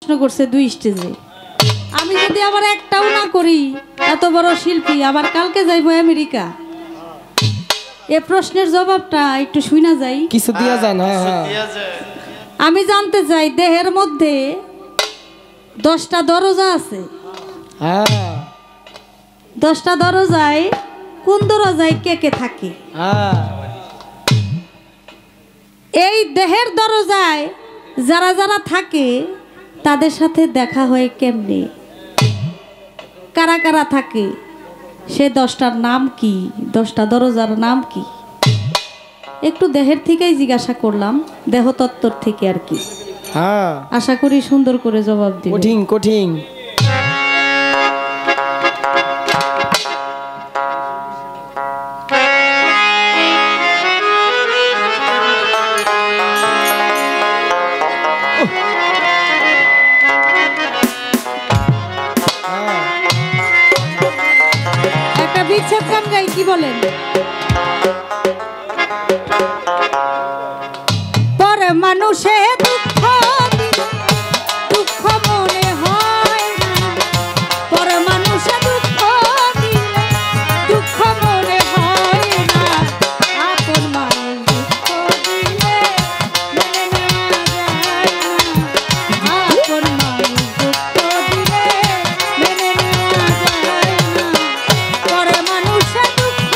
প্রশ্ন করছে 2 স্টেজে, আমি যদি আবার একটাও না করি, এত বড় শিল্পী আবার কালকে যাইবো আমেরিকা, এ প্রশ্নের জবাবটা একটু শুনা যাই, কিছু দিয়া যায় না। আমি জানতে চাই দেহের মধ্যে 10টা দরজা আছে, হ্যাঁ 10টা দরজায় কোন দরজায় কে কে থাকে? হ্যাঁ এই দেহের দরজায় যারা যারা থাকে তাদের সাথে দেখা হয় কেমনে, কারা কারা থাকে, সে 10টার নাম কি, 10টা দরজার নাম কি? একটু দেহের থেকেই জিজ্ঞাসা করলাম, দেহতত্ত্বর থেকে আর কি। হ্যাঁ আশা করি সুন্দর করে জবাব দিবে। কঠিন কঠিন। একটা বিচ্ছেদ গান গাই, কি বলেন? পরে মানুষে দুঃখ দিলে দুঃখ মনে হয় না, পরে মানুষে দুঃখ দিলে দুঃখ মনে হয় না, আপন মানুষ দুঃখ দিলে মেনে নেওয়া যায় না, আপন মানুষ দুঃখ দিলে মেনে নেওয়া যায় না, পরে মানুষে দুঃখ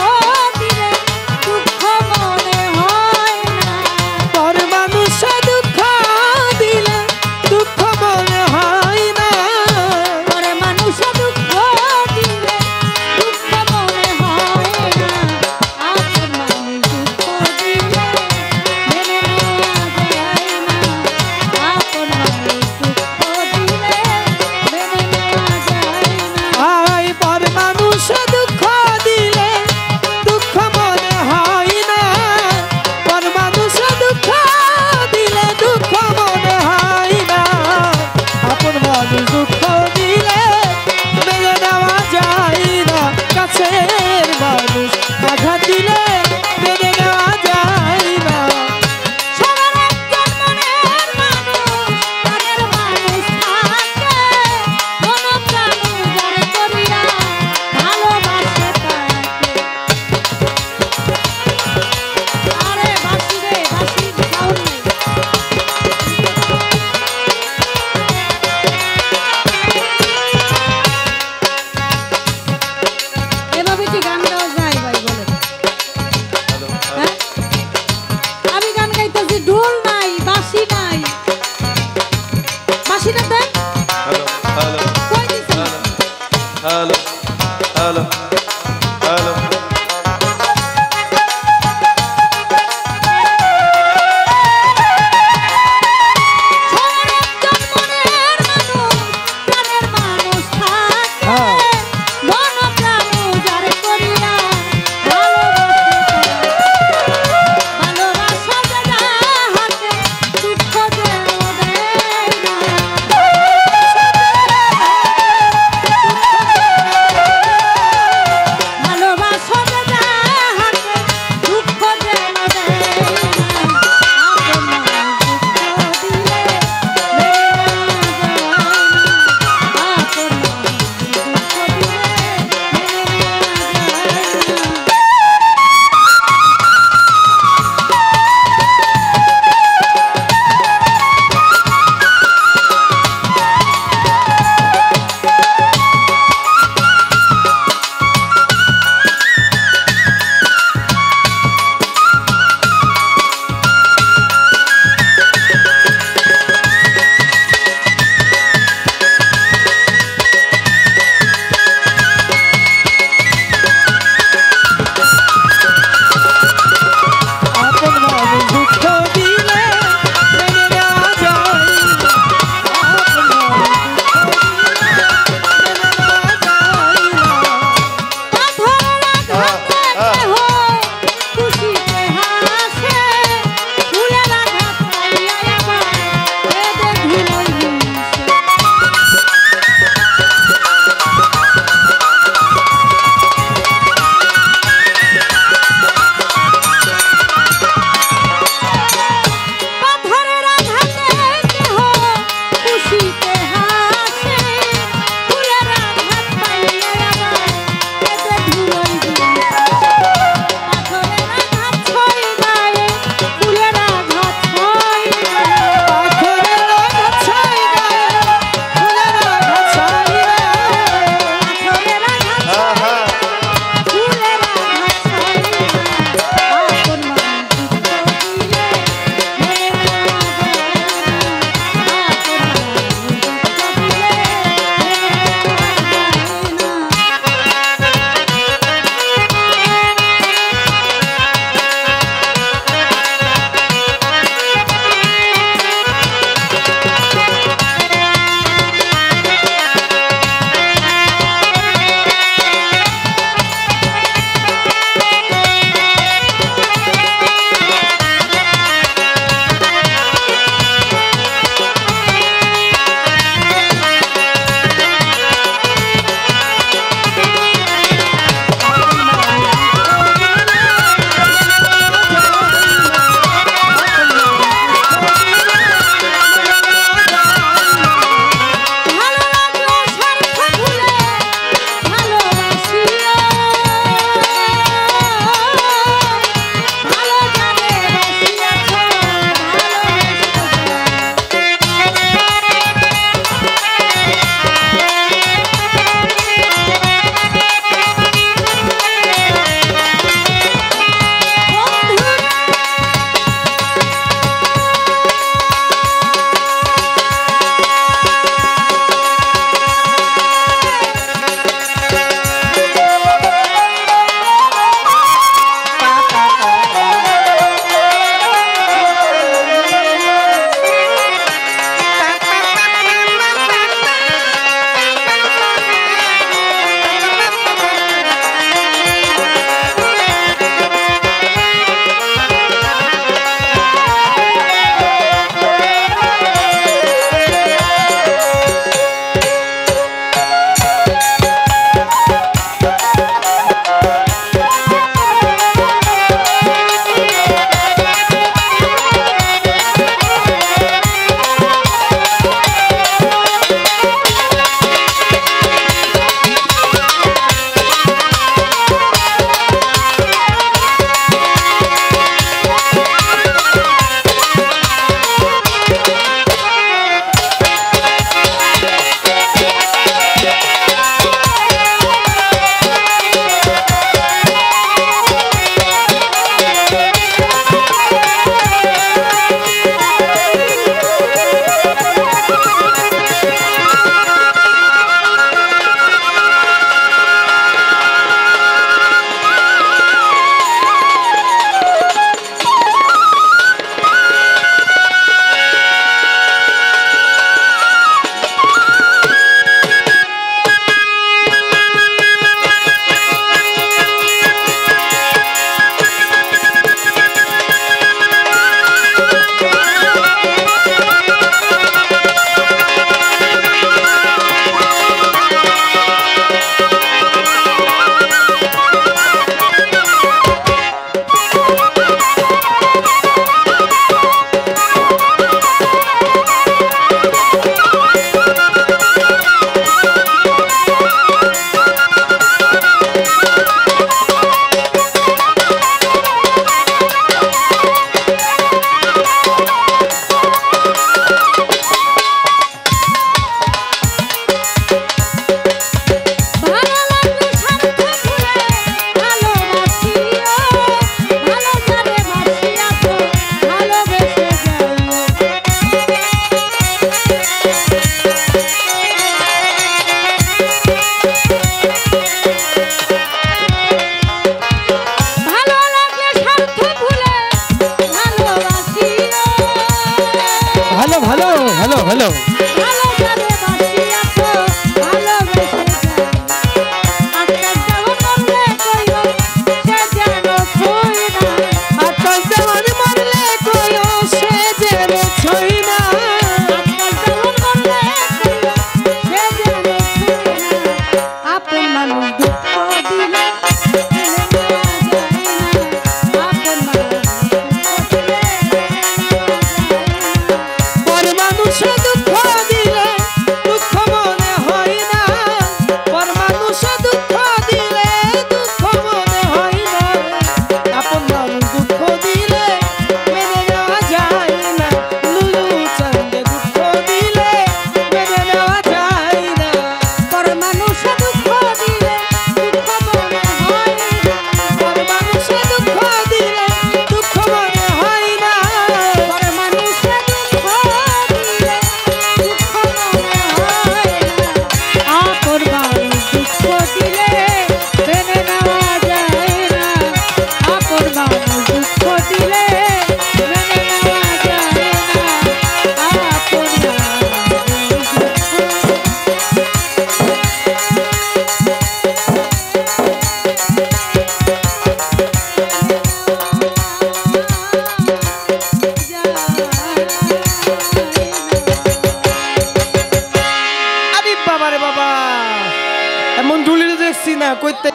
এমন ডুলিরে দেখছি না কইতে।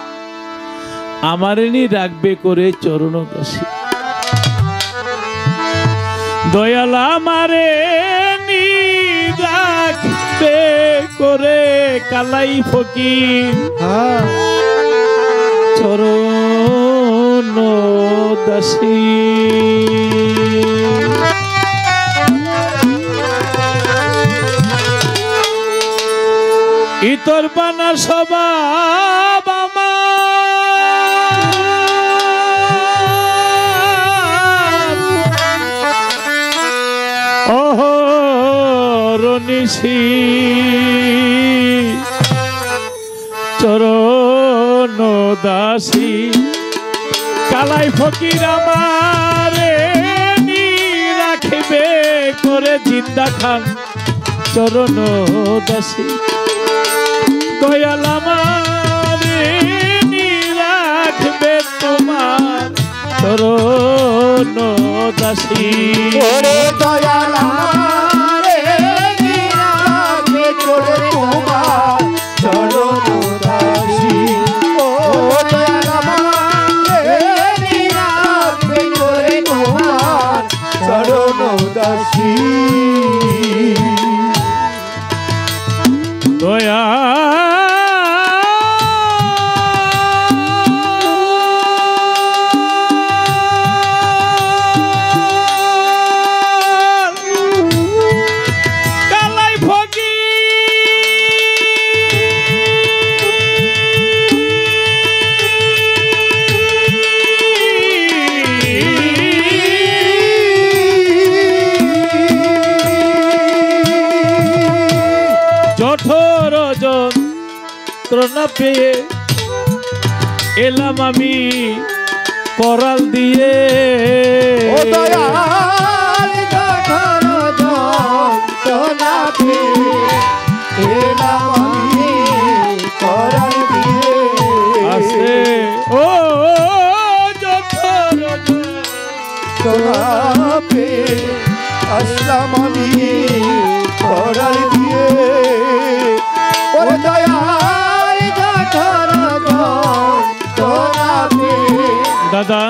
আমারেনি রাখবে করে চরণ দাসী, দয়াল আমারে নি রাখবে করে কালাই ফকির চরণ দাসী। ইতর বানা স্বভাব আমার, ওহো রনিশি চরণ দাসী, কালাই ফকির আমারে নি রাখবে করে জিন্দা খান চরণ দাসী, দয়াল আমারে নি রাখবে তোমার চরণ দাসী। ওরে দয়াল আমারে নি রাখবে করে তোমার চরণ দাসী। ও দয়াল আমারে নি রাখবে করে তোমার চরণ দাসী। দয়া কালাই জঠর যন্ত্রণা পেয়ে এলাম আমি করাল দিয়ে। ও দয়াল জঠর যন্ত্রণা পেয়ে এলাম আমি করাল দিয়ে। আসে ও জঠর যন্ত্রণা পেয়ে আসলাম আমি করাল দিয়ে। ও দয়াল জঠর যন্ত্রণা পেয়ে। দাদা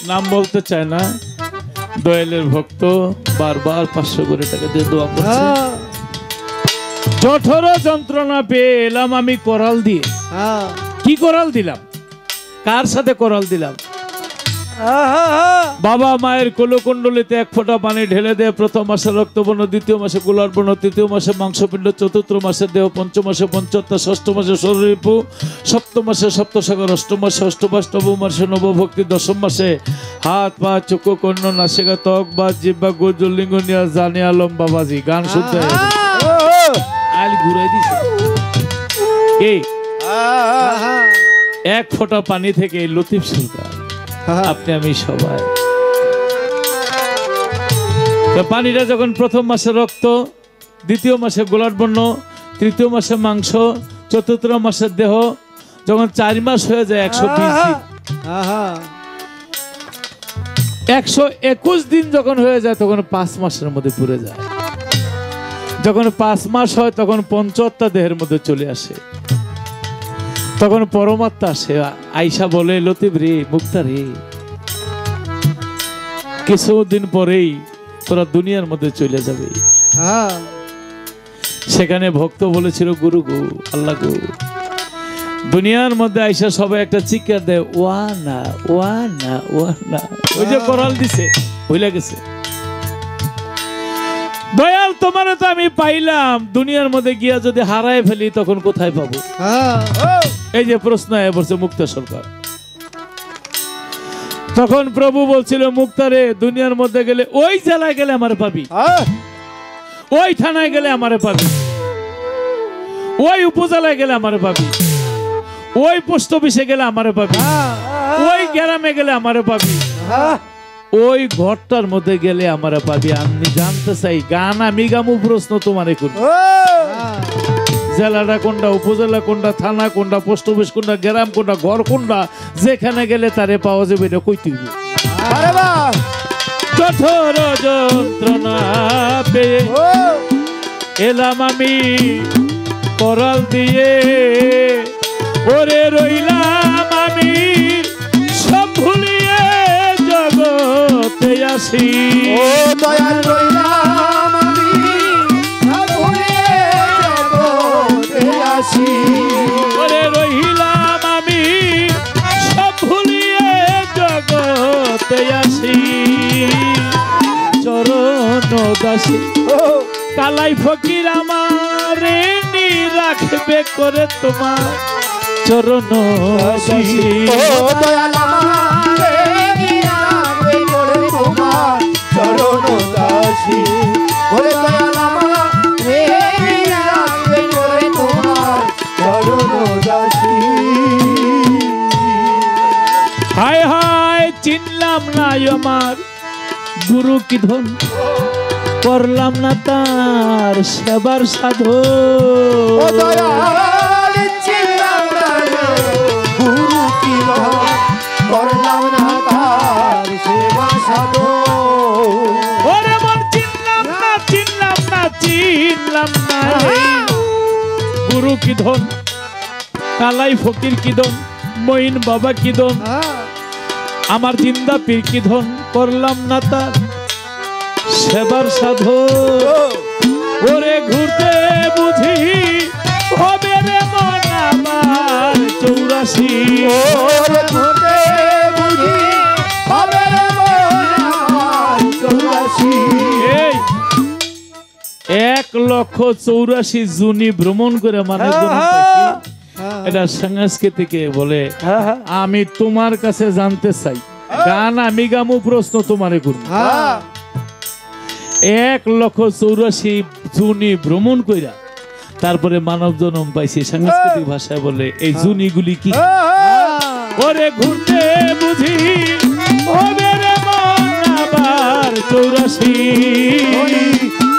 নাম বলতে চায় না, দয়ালের ভক্ত বারবার 500 করে টাকা দিয়ে দোয়া করছে। জঠর যন্ত্রণা পেয়ে এলাম আমি করাল দিয়ে। কি করাল দিলাম? কার সাথে করাল দিলাম? বাবা মায়ের কোলকুণ্ডলিতে 1 ফোঁটা পানি ঢেলে দেয়। প্রথম মাসে রক্তবর্ণ, দ্বিতীয় মাসে গোলার বর্ণ, তৃতীয় মাসে মাংসপিণ্ড, চতুর্থ মাসে দেহ, পঞ্চম মাসে পঞ্চত্তা, ষষ্ঠ মাসে শরীরপু, সপ্তম মাসে সপ্তসাগর, অষ্টম মাসে অষ্টবাস, নবম মাসে নবভক্তি, দশম মাসে হাত পা চক্ষু কর্ণ নাসিকা ত্বক বা জিহ্বা গোজল লিঙ্গ নিয়া জানে আলম বাবাজি। গান শুনতে আইল ঘুরাই দিছে এই 1 ফোঁটা পানি থেকে লতিফ সরকার আপনি আমি সবাই। পানিটা যখন প্রথম মাসে রক্ত, দ্বিতীয় মাসে গোলাট বর্ণ, তৃতীয় মাসে মাংস, চতুর্থ মাসে দেহ, যখন 4 মাস হয়ে যায় 120 দিন, 121 দিন যখন হয়ে যায় তখন 5 মাসের মধ্যে পুরে যায়। যখন 5 মাস হয় তখন পঞ্চত্তা দেহের মধ্যে চলে আসে, তখন পরমাত্মা আসে। আইসা বলে লতিফ রে, মুক্তা রে, কিছুদিন পরেই তোরা দুনিয়ার মধ্যে চলে যাবে। সেখানে ভক্ত বলেছিল গুরু গো, আল্লাহ গো, দুনিয়ার মধ্যে আইসা সবাই একটা চিৎকার দেয়, ওয়া না ওয়া না ওয়া না। ওই যে করাল দিছে ভুলে গেছে। দয়াল তোমারে তো আমি পাইলাম, দুনিয়ার মধ্যে গিয়া যদি হারায় ফেলি তখন কোথায় পাবো? এই যে প্রশ্ন বলছে মুক্তা সরকার। তখন প্রভু বলছিল, মুক্তারে দুনিয়ার মধ্যে গেলে ওই জেলায় গেলে আমারে পাবি, ওই থানায় গেলে আমারে পাবি, ওই উপজেলায় গেলে আমারে পাবি, ওই পোস্ট অফিসে গেলে আমারে পাবি, ওই গ্রামে গেলে আমারে পাবি, ওই ঘরটার মধ্যে গেলে আমারে পাবি। আমি জানতে চাই গান আমি গামু, প্রশ্ন তোমারে করি, জেলাটা কোনটা, উপজেলা কোনটা, থানা কোনটা, পোস্ট অফিস কোনটা, গ্রাম কোনটা, ঘর কোনটা, যেখানে গেলে তারে পাওয়া যাবে এটা কই তুই? কঠোর যন্ত্রণা পেয়ে এলাম আমি করাল দিয়ে, ওরে রইলাম আমি সব ভুলিয়ে জগতে আসি ও দয়াল রইলাম আমি সব ভুলিয়ে জগতে আসি ওরে রইলাম আমি সব ভুলিয়ে জগতে আসি চরণ দাসী ও কালাই ফকির আমারে নি রাখবে করে তোমার চরণ দাসী ও দয়াল আমারে রাখবে করে তোমার চরণ দাসী ওরে দয়াল আমারে রাখবে করে তোমার চরণ দাসী হায় হায় চিনলাম না আমার গুরু কি ধন করলাম না তার সেবার সাধু ও দয়াল ছিলাম না রে, গুরু কি ধন করলাম না তার সেবা সাধন ওরে মন চিনলাম না চিনলাম না চিনলাম না রে। গুরু কি ধন কালাই ফকির কি ধন মঈন বাবা কি ধন আমার জিন্দা পীর কি ধন করলাম না তার সেবার সাধু ওরে ঘুরতে বুঝি হবে রে মন আমার 84 ওরে ঘুরতে বুঝি হবে রে মন আমার 84 এই 1,84,000 জুনি ভ্রমণ করে মানুষ এটা সাংস্কৃতিক বলে আমি তোমার কাছে জানতে চাই গান আমি গামু প্রশ্ন তোমারে করব 1,84,000 জুনি ভ্রমণ কইরা তারপরে মানব জন্ম পাইছে সাংস্কৃতিক ভাষায় বলে এই জুনিগুলি কি ওরে ঘুরতে বুঝি হবে রে মন আবার 84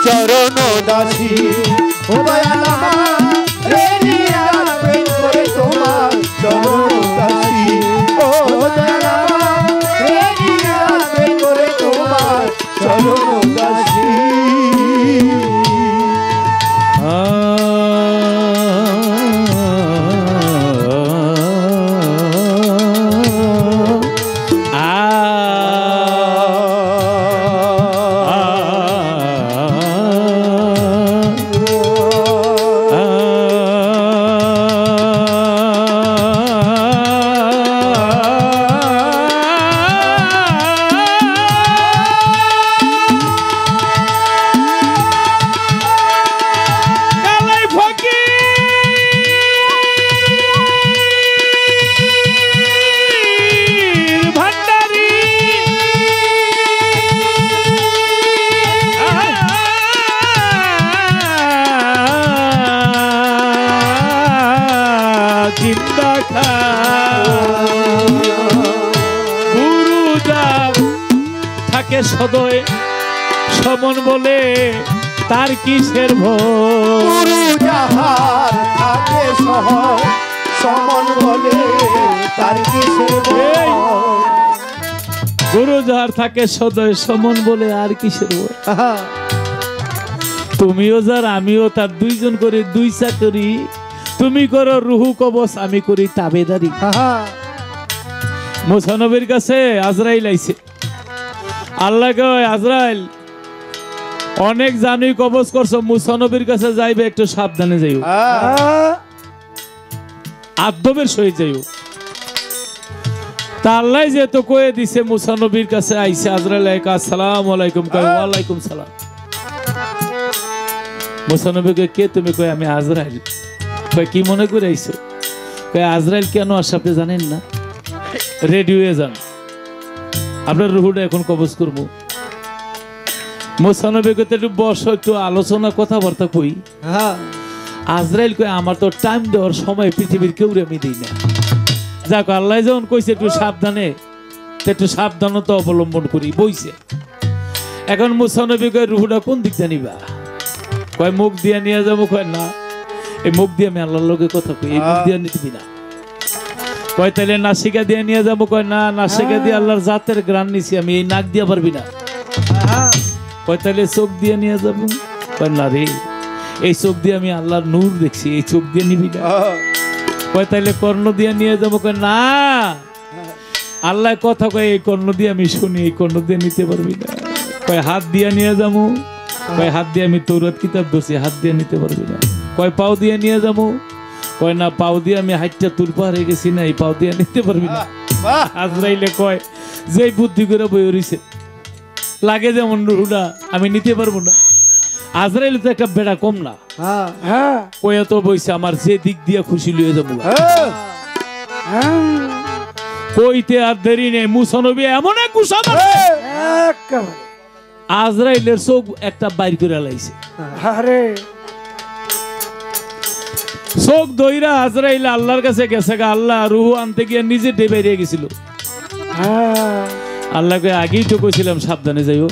চরণ দাসী ও দয়াল আমারে রাখবে করে তোমার চরণ দাসী ও দয়াল আমারে রাখবে করে তোমার চরণ দাসী সদয় সমন বলে তার কিসের ভয় গুরু যাহার থাকে সহজ সমন বলে তার কিসের ভয় গুরু যাহার থাকে সদয় সমন বলে আর কিসের ভয় তুমিও যার আমিও তার দুইজন করে দুই চাকরি তুমি করো রুহু কবচ আমি করি তাবেদারি মুসা নবীর কাছে আজরাইল আইছে আল্লাহ কয় আজরাইল অনেক জানুই কবজ করছো মুসা নবীর কাছে যাইবে একটু সাবধানে যাইও আদবের সহিত যাইও তা আল্লাহ যেহেতু কয়ে দিছে মুসা নবীর কাছে আইছে আজরাইল আসসালামু আলাইকুম কয় ওয়ালাইকুম সালাম মুসা নবীকে কে তুমি কয় আমি আজরাইল কয় কি মনে করে আইছো কয় আজরাইল কেন আসে আপনি জানেন না রেডিওয়ে যান আপনার রুহুটা এখন কবজ করবো মুসা নবীকে একটু বসো একটু আলোচনা কথাবার্তা কই আজরাইল কয় আমার তো টাইম দেওয়ার সময় পৃথিবীর কেউ আমি দিই না যাক আল্লাহ যখন কইছে একটু সাবধানে একটু সাবধানতা অবলম্বন করি বইছে এখন মুসা নবী কয় রুহুটা কোন দিক জানিবা কয় মুখ দিয়ে নিয়ে যাবো কয় না এই মুখ দিয়ে আমি আল্লাহর লগে কথা কই এই মুখ দিয়ে নিবি না কয় তাহলে নাসিকা দিয়ে নিয়ে যাবো কয় না নাসিকা দিয়ে আল্লাহর জাতের গ্রান নিছি আমি এই নাক দিয়ে পারবি না কয় তাহলে চোখ দিয়ে নিয়ে যাবো কয় না রে এই চোখ দিয়ে আমি আল্লাহর নূর দেখছি এই চোখ দিয়ে নিবি না কয় তাইলে কর্ণ দিয়ে নিয়ে যাবো, কয় না আল্লাহ কথা কয় এই কর্ণ দিয়ে আমি শুনি, এই কর্ণ দিয়ে নিতে পারবি না। কয় হাত দিয়ে নিয়ে যাবো, কয় হাত দিয়ে আমি তৌরাত কিতাব ধরছি, হাত দিয়ে নিতে পারবি না। কয় পাও দিয়ে নিয়ে যাবো, কয় না পাও দিয়ে আমি হাইটটা তুল পাহাড়ে গেছি না, এই পাও দিয়ে নিতে পারবি না। আজরাইলে কয় যে বুদ্ধি করে বই রইছে লাগে যেমন রুডা আমি নিতে পারবো না। আজরাইলে তো একটা বেড়া কম না, কয় তো বইছে আমার যে দিক দিয়ে খুশি লইয়ে যাবো। কইতে আর দেরি নেই, মুসা নবী এমন এক গুসা মারছে, আজরাইলের চোখ একটা বাইর করে লাইছে। চোখ দইরা আজরাইল আল্লাহর কাছে গেছে, আল্লাহ রুহ আনতে গিয়ে নিজে ডেবাইরে গেছিল। আল্লাহকে আগেই তো কইছিলাম সাবধানে যাইও,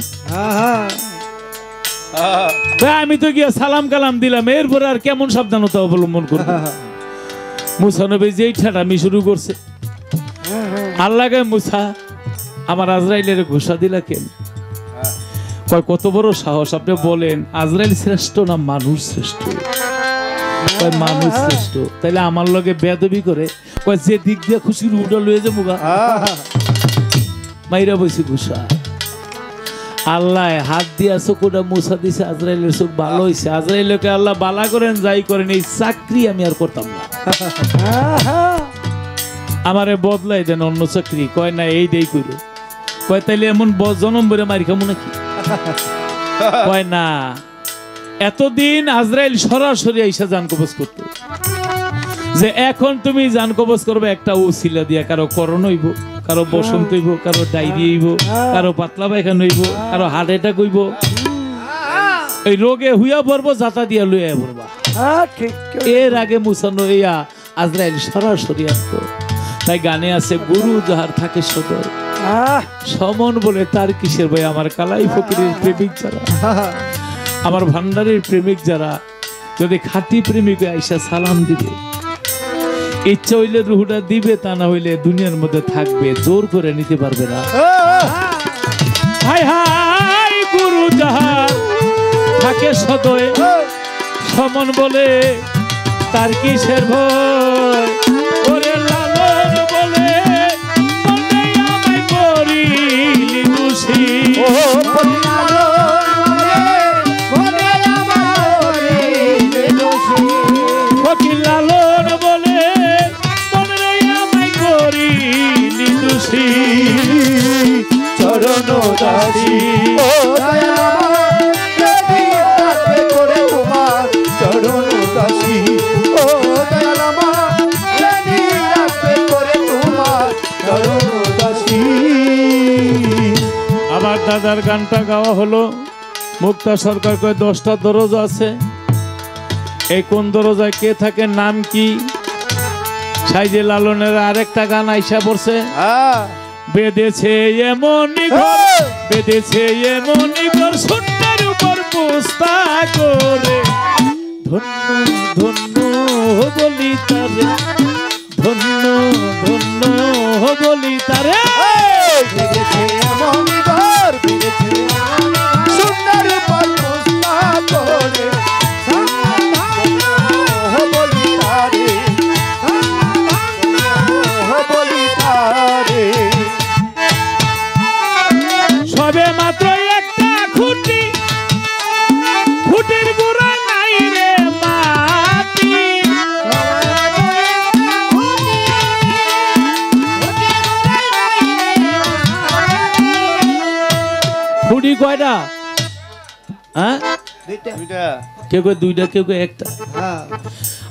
আমি তো গিয়া সালাম কালাম দিলাম, এরপরে আর কেমন সাবধানতা অবলম্বন করবো। মুসা নবী যেই ঠাটামি শুরু করছে, আল্লাহকে মুসা আমার আজরাইলের ঘোষা দিলা কেন? কয় কত বড় সাহস, আপনি বলেন আজরাইল শ্রেষ্ঠ না মানুষ শ্রেষ্ঠ? কয় মানুষ শ্রেষ্ঠ। তাইলে আমার লগে বেয়াদবি করে, কয় যে দিক দিয়ে খুশি রুটা লয়ে যাবো গা, মাইরা বইছি ঘোষা। আল্লাহ হাত দিয়া চোখটা মুছা দিছে, আজরাইলের চোখ ভালো হয়েছে। আজরাইলকে আল্লাহ বালা করেন যাই করেন, এই চাকরি আমি আর করতাম না, আমারে বদলাই দেন অন্য চাকরি। কয় না এই দেই কইল। কয় তাইলে এমন জনম বলে মারি খামু নাকি? কয় না, এতদিন আজরাইল সরাসরি আইসা জান কবজ করতো, যে এখন তুমি জান কবজ করবে একটা উসিলা দিয়া, কারো করণ হইব, কারো বসন্ত হইব, কারো ডায়রি হইব, কারো পাতলা পায়খানা হইব, কারো হার্ট অ্যাটাক হইব, এই রোগে হুইয়া পড়বো, যাতা দিয়া লইয়া পড়বা। এর আগে মুসানো ইয়া আজরাইল সরাসরি আসতো। তাই গানে আছে গুরু যাহার থাকে সদয়, সমন বলে তার কিসের ভাই। আমার কালাই ফকিরের প্রেমিক যারা, আমার ভান্ডারের প্রেমিক যারা, যদি খাঁটি প্রেমিক আইসা সালাম দিবে, ইচ্ছা হইলে রুহুটা দিবে, তা না হইলে দুনিয়ার মধ্যে থাকবে, জোর করে নিতে পারবে না। হাই হাই গুরু যাহার থাকে সদয়, সমন বলে তার কিসের ভয়। ওরে লালন বলে মনে আমায় করিলি দোষী, ফকির লালন বলে মনে আমায় করিলি দোষী, চরণ দাসী চরণ দাসী, ও দয়াল আমার করে তোমার চরণ দাসী। আমার দাদার গানটা গাওয়া হলো। মুক্তা সরকার কয় 10টা দরজা আছে, এই কোন দরজায় কে থাকে, নাম কি? সাইজে লালনের আরেকটা গান আইসা পড়ছে, বেঁধেছে এমনই ঘর, বেঁধেছে এমনই ঘর, শূন্যের উপর পোস্তা করে, ধন্য ধন্য বলি তারে, ধন্য ধন্য বলি তারে। বেড়েছে এমন ঘর, বেড়েছে সুন্দর পরপুষ্পা করে, বলি তারে, বলি তারে। সবে মাত্র একটা খুঁটি, খুঁটির গোড়া নাই রে মাটি, খুঁটি কয়টা? হ্যাঁ, কেউ কেউ দুইটা, কেউ কেউ একটা।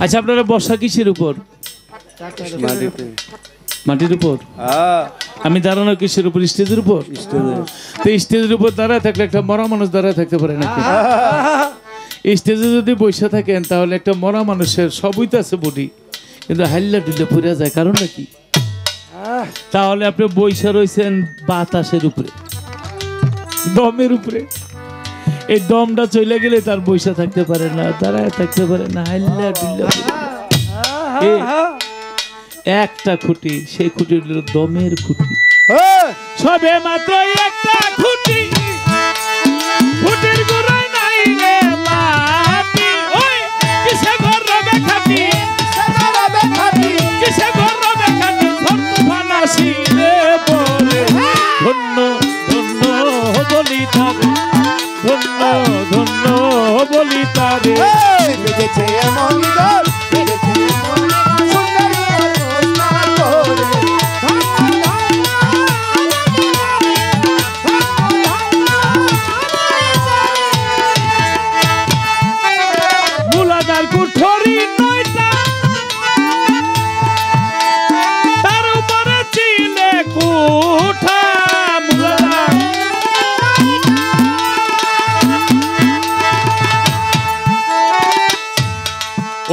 আচ্ছা, আপনারা বর্ষা কিসের উপর? মাটির উপর। আমি দাঁড়ানো কিসের উপর? স্টেজের উপর। তো স্টেজের উপর দাঁড়ায় থাকলে একটা মরা মানুষ দাঁড়ায় থাকতে পারে নাকি? স্টেজে যদি বসে থাকেন তাহলে একটা মরা মানুষের সবই তো আছে বডি, কিন্তু হাইল্লা ডুল্লা পড়ে যায়, কারণটা কি? তাহলে আপনি বইসা রয়েছেন বাতাসের উপরে, দমের উপরে। এই দমটা চলে গেলে তার বইসা থাকতে পারে না, দাঁড়ায় থাকতে পারে না, হাইল্লা ডুল্লা একটা খুঁটি, সেই খুঁটি হলো দমের খুঁটি। সবে মাত্র একটা খুঁটি, খুঁটির গোড়ায় নাই রে মাটি, ওই কিসে ঘর রবে খাটি, রবে খাটি, এমন ঘর বেড়েছে এমন সুন্দর প্রশ্ন করে মুলাদার কুঠরি নয়টা তার উপরে চিলে কুঠা মুলাদার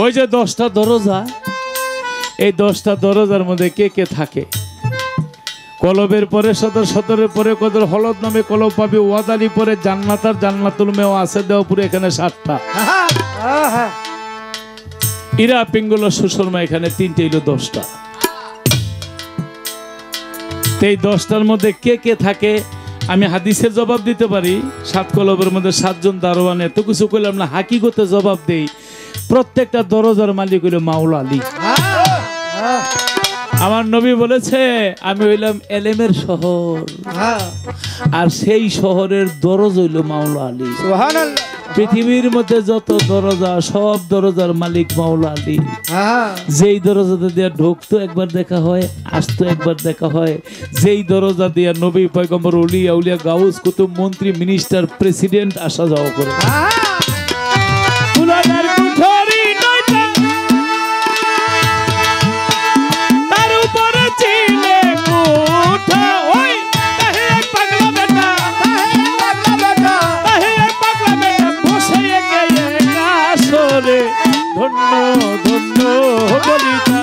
ওই যে 10টা দরজা এই 10টা দরজার মধ্যে কে কে থাকে কলবের পরে সদরের পরে কদর হলদ নামে কলব পাবে ওয়াদালি পরে জান্নাতার জান্নাতুল মেও আছে দেওপুরে এখানে 7টা ইরা পিঙ্গল সুশর্মা এখানে 3টে হইল 10টা এই 10টার মধ্যে কে কে থাকে আমি হাদিসের জবাব দিতে পারি 7 কলবের মধ্যে 7 জন দারোয়ান এত কিছু কইলাম না হাকিগতে জবাব দেই প্রত্যেকটা দরজার মালিক হইল মাওলা আলী আমার নবী বলেছে আমি হইলাম এলেমের শহর আর সেই শহরের দরজা হইল মাওলা আলী সুবহানাল্লাহ পৃথিবীর মধ্যে যত দরজা সব দরজার মালিক মাওলা আলী যেই দরজাতে দিয়ে ঢুকতো একবার দেখা হয় আসতো একবার দেখা হয় যেই দরজা দিয়ে নবী পয়গম্বর উলিয়া উলিয়া গাউস কুতুব মন্ত্রী মিনিস্টার প্রেসিডেন্ট আসা যাওয়া করে মুলাদার কুঠরি নয়টা তার উপরে চিলে কুঠা ওই তাহে এক পাগলা বেটা তাহে এক পাগলা বেটা বসে গেয়ে কাসরে ধন্য ধন্য বলিতা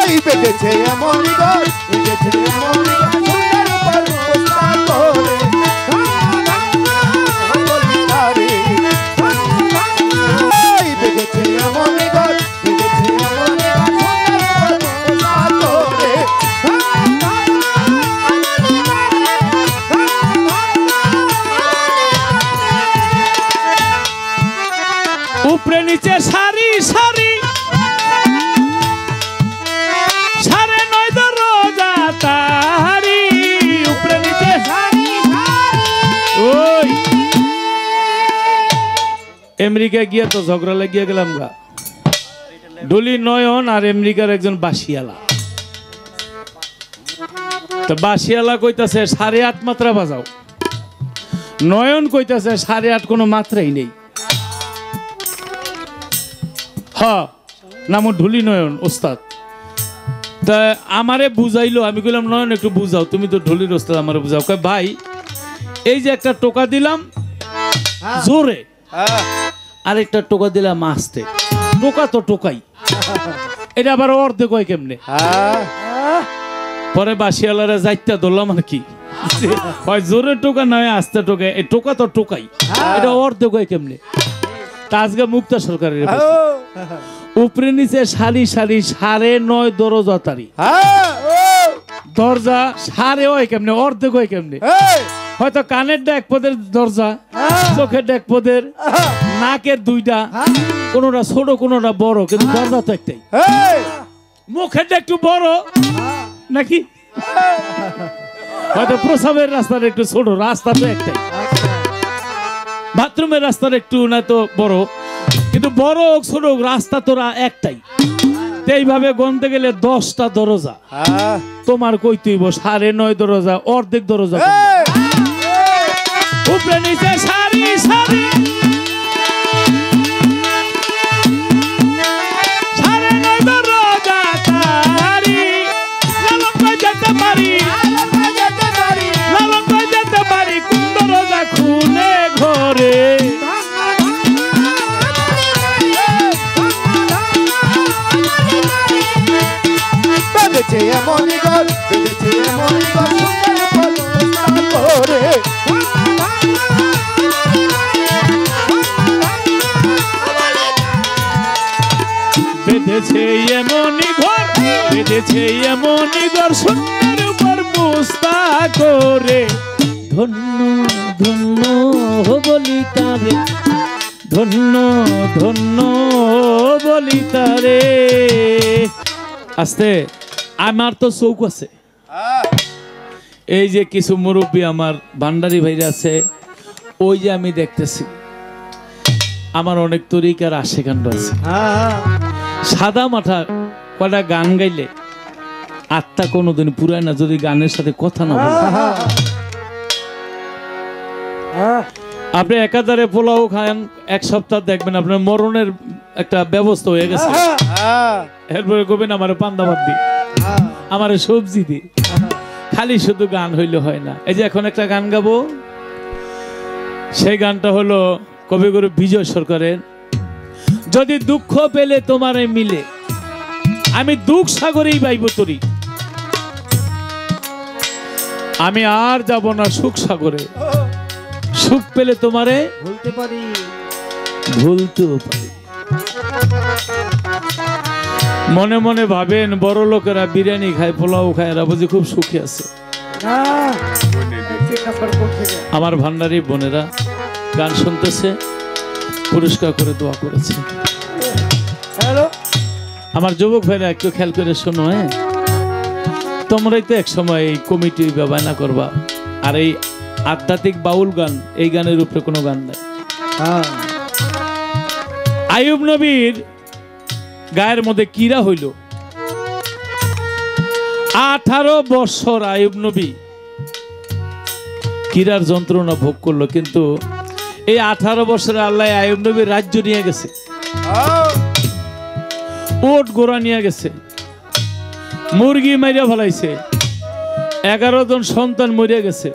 এই বেড়েছে এমন ঘর বেড়েছে এমন সুন্দর প্রশ্ন করে এই বেড়েছে এমন ঘর বেড়েছে এমন সুন্দর প্রশ্ন করে উপরে নিচে সারি সারি সাড়ে 9 দরজা তারি উপরে নিচে সারি ওই আমেরিকা গিয়া তো ঝগড়া লাগিয়ে গেলাম গা ডলি নয়ন আর আমেরিকার একজন বাসিয়ালা তো বাসিয়ালা কইতাছে 8.5 মাত্রা বাজাও নয়ন কইতাছে 8.5 কোনো মাত্রাই নেই হ্যাঁ নাম ঢুলি নয়ন ওস্তাদ তা আমারে বুঝাইলো আমি কইলাম নয়ন একটু বুঝাও তুমি তো ঢুলির ওস্তাদ আমারে বুঝাও কয় ভাই এই যে একটা টোকা দিলাম জোরে আরেকটা টোকা দিলাম আস্তে টোকা তো টোকাই এটা আবার অর্ধেক হয় কেমনে পরে বাসিয়ালারা যাইতা ধরলাম আর কি হয় জোরে টোকা নয় আস্তে টোকা এই টোকা তো টোকাই এটা অর্ধেক হয় কেমনে তা আজকে মুক্তা সরকারের উপরে নিচে সারি সারি 9.5 দরজা তারি দরজা সাড়ে হয় কেমনে অর্ধেক হয় কেমনে হয়তো কানের এক পদের দরজা চোখের এক পদের নাকের 2টা কোনটা ছোট কোনটা বড় কিন্তু দরজা তো একটাই মুখের একটু বড় নাকি হয়তো প্রসাবের রাস্তার একটু ছোট রাস্তা তো একটাই বাথরুমের রাস্তার একটু না তো বড় কিন্তু বড় হোক ছোট হোক রাস্তা তোরা একটাই এইভাবে গনতে গেলে 10টা দরজা তোমার কই তুইব 9.5 দরজা অর্ধেক দরজা উপরে নিচে সারি সারি 9.5 দরজা তারি লালন কই যেতে পারি লালন কই যেতে পারি কোন দরজা খুলে ঘরে বেড়েছে এমন ঘর বেড়েছে এমন ঘর সুন্দর প্রশ্ন করে বেঁধেছে এমনই ঘর বেঁধেছে এমনই ঘর সুন্দর উপর মুস্তা করে ধন্য ধন্য বলি তারে ধন্য ধন্য বলি তারে আস্তে আমার তো চৌক আছে এই যে কিছু মুরব্বী আমার ভান্ডারি ভাইরা আছে ওই যে আমি দেখতেছি আমার অনেক তরিকার আশেকাণ্ড আছে। সাদা মাথা কটা গান গাইলে আত্মা কোনোদিন পুরায় না যদি গানের সাথে কথা না বলে। আপনি একাধারে পোলাও খান, এক সপ্তাহ দেখবেন আপনার মরণের একটা ব্যবস্থা হয়ে গেছে। এরপরে কবেন আমার পান্তা ভাত দি, আমার সবজি দি। খালি শুধু গান হইলে হয় না। এই যে এখন একটা গান গাবো, সেই গানটা হলো কবিগুরু বিজয় সরকারের, যদি দুঃখ পেলে তোমারে মিলে আমি দুঃখ সাগরেই বাইব তরি, আমি আর যাব না সুখ সাগরে, সুখ পেলে তোমারে বলতে পারি ভুলতেও পারি। মনে মনে ভাবেন বড় লোকেরা বিরিয়ানি খায়, পোলাও খায়, এরা বুঝি খুব সুখী আছে। আমার ভান্ডারি বোনেরা গান শুনতেছে, পুরস্কার করে দোয়া করেছে। আমার যুবক ভাইরা একটু খেয়াল করে শোনো। হ্যাঁ, তোমরাই তো এক সময় এই কমিটি ব্যবহার করবা। আর এই আধ্যাত্মিক বাউল গান, এই গানের উপরে কোনো গান নাই। আইয়ুব নবীর গায়ের মধ্যে কিরা হইল। 18 বছর আইয়ুব নবী কিরার যন্ত্রণা ভোগ করলো, কিন্তু এই 18 বছরে আল্লাহ আইয়ুব নবীর রাজ্য নিয়ে গেছে, ওট গোড়া নিয়ে গেছে, মুরগি মাইরা ফেলাইছে, 11 জন সন্তান মরিয়া গেছে,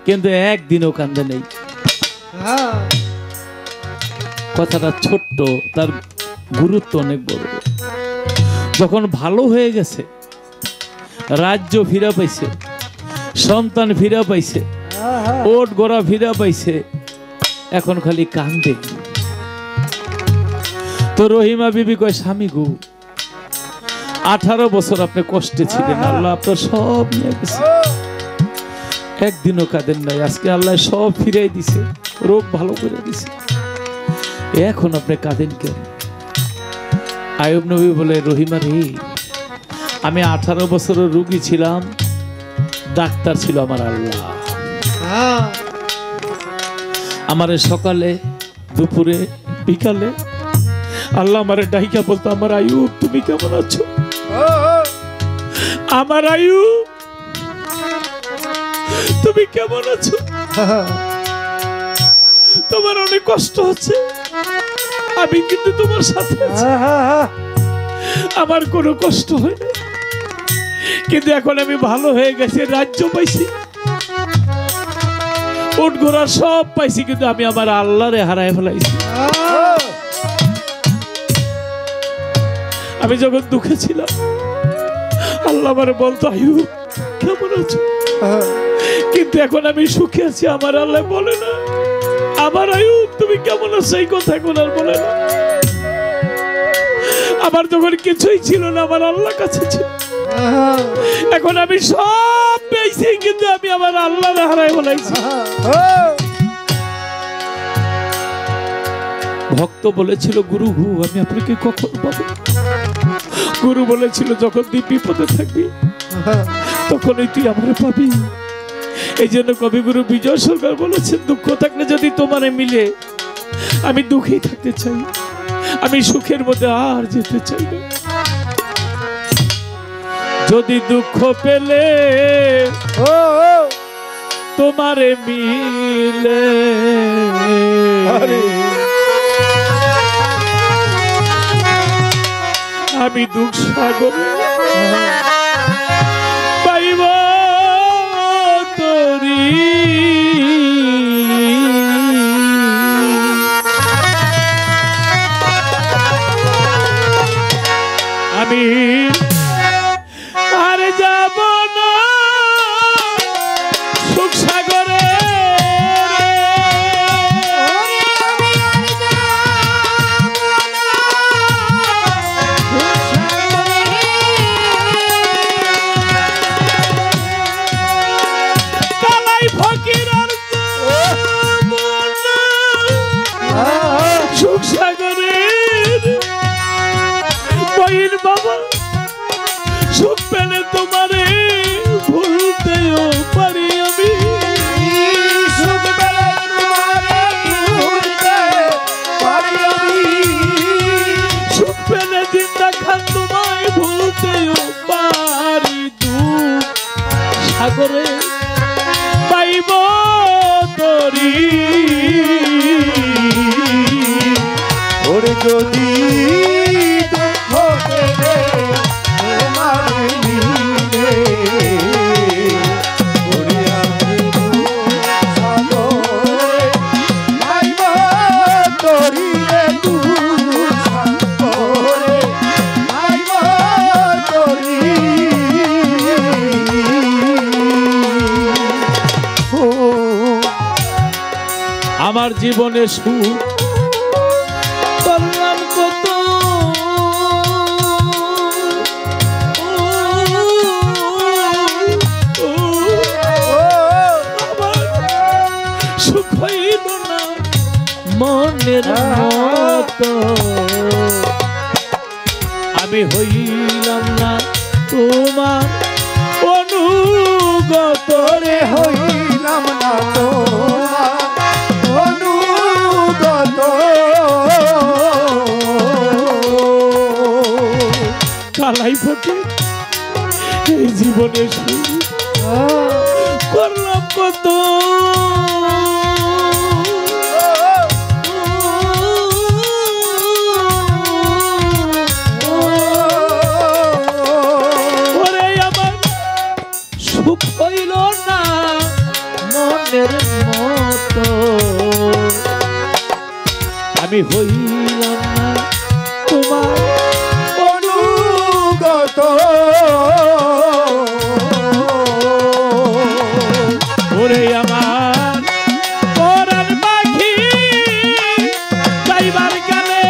কিন্তু একদিনও কান্দে নেই। কথাটা ছোট্ট, তার গুরুত্ব অনেক বড়। যখন ভালো হয়ে গেছে, রাজ্য ফিরা পাইছে, সন্তান ফিরা পাইছে, ওট গোড়া ফিরা পাইছে, এখন খালি কান্দে। তো রহিমা বিবি কয়, স্বামী গো, 18 বছর আপনি কষ্টে ছিলেন, আল্লাহ আপনার সব নিয়ে গেছে, একদিনও কাঁদেন নাই। আজকে আল্লাহ সব ফিরাই দিছে, রোগ ভালো করে দিছে, এখন আপনি কাঁদেন কেন? আইয়ুব নবী বলে, রহিমা রে, আমি 18 বছরের রোগী ছিলাম, ডাক্তার ছিল আমার আল্লাহ। আমারে সকালে, দুপুরে, বিকালে আল্লাহ আমারে ডাইকা বলতো, আমার আইয়ুব তুমি কেমন আছো? আমার আইয়ুব তুমি কেমন আছো? তোমার অনেক কষ্ট হচ্ছে, আমি কিন্তু তোমার সাথে আছি, আমার কোনো কষ্ট হয় না, কিন্তু এখন আমি ভালো হয়ে গেছি, রাজ্য পাইছি, উট ঘোড়া সব পাইছি, কিন্তু আমি আমার আল্লাহরে হারায় ফেলাইছি। আমি যখন দুঃখে ছিলাম, আল্লাহ আমারে বলতো, আইয়ুব কেমন আছো? কিন্তু এখন আমি সুখে আছি, আমার আল্লাহ বলে না, আমার আইয়ুব তুমি কেমন আছো, এই কথা এখন আর বলে না। আমার যখন কিছুই ছিল না, আমার আল্লাহ কাছে ছিল, এখন আমি সব পেয়েছি, কিন্তু আমি আমার আল্লাহরে হারায় ফেলাইছি। ভক্ত বলেছিল, গুরু আমি আপনাকে কখন পাবো? গুরু বলেছিল, যখন তুই বিপদে থাকবি তখনই তুই আমারে পাবি। এই জন্য কবিগুরু বিজয় সরকার বলেছেন, দুঃখ থাকলে যদি তোমারে মিলে, আমি দুঃখেই থাকতে চাই, আমি সুখের মধ্যে আর যেতে চাই না। যদি দুঃখ পেলে তোমারে মিলে, আমি দুঃখ সাগরে পাইব তরি। আমি আর যাব না সুখ সাগরে, করে পাইব তরি ওরে যদি দুঃখ দেবে তোমার মিলে ওরে আমি সাগরে পাইব তরি রে সাগরে পাইব তরি আমার জীবনে সুখ করলাম কত সুখ হইল না মনের মতো আমি হইলাম না তোমার অনুগত রে হইলাম না তোমার অনুগত কালাই ফটে এই জীবনে শুরু করলাম কত ওরে আমার সুখ হইল না মনের মতো আমি হইলাম না তোমার অনুগত ওরে আমার পরাণ পাখি যাইবার কালে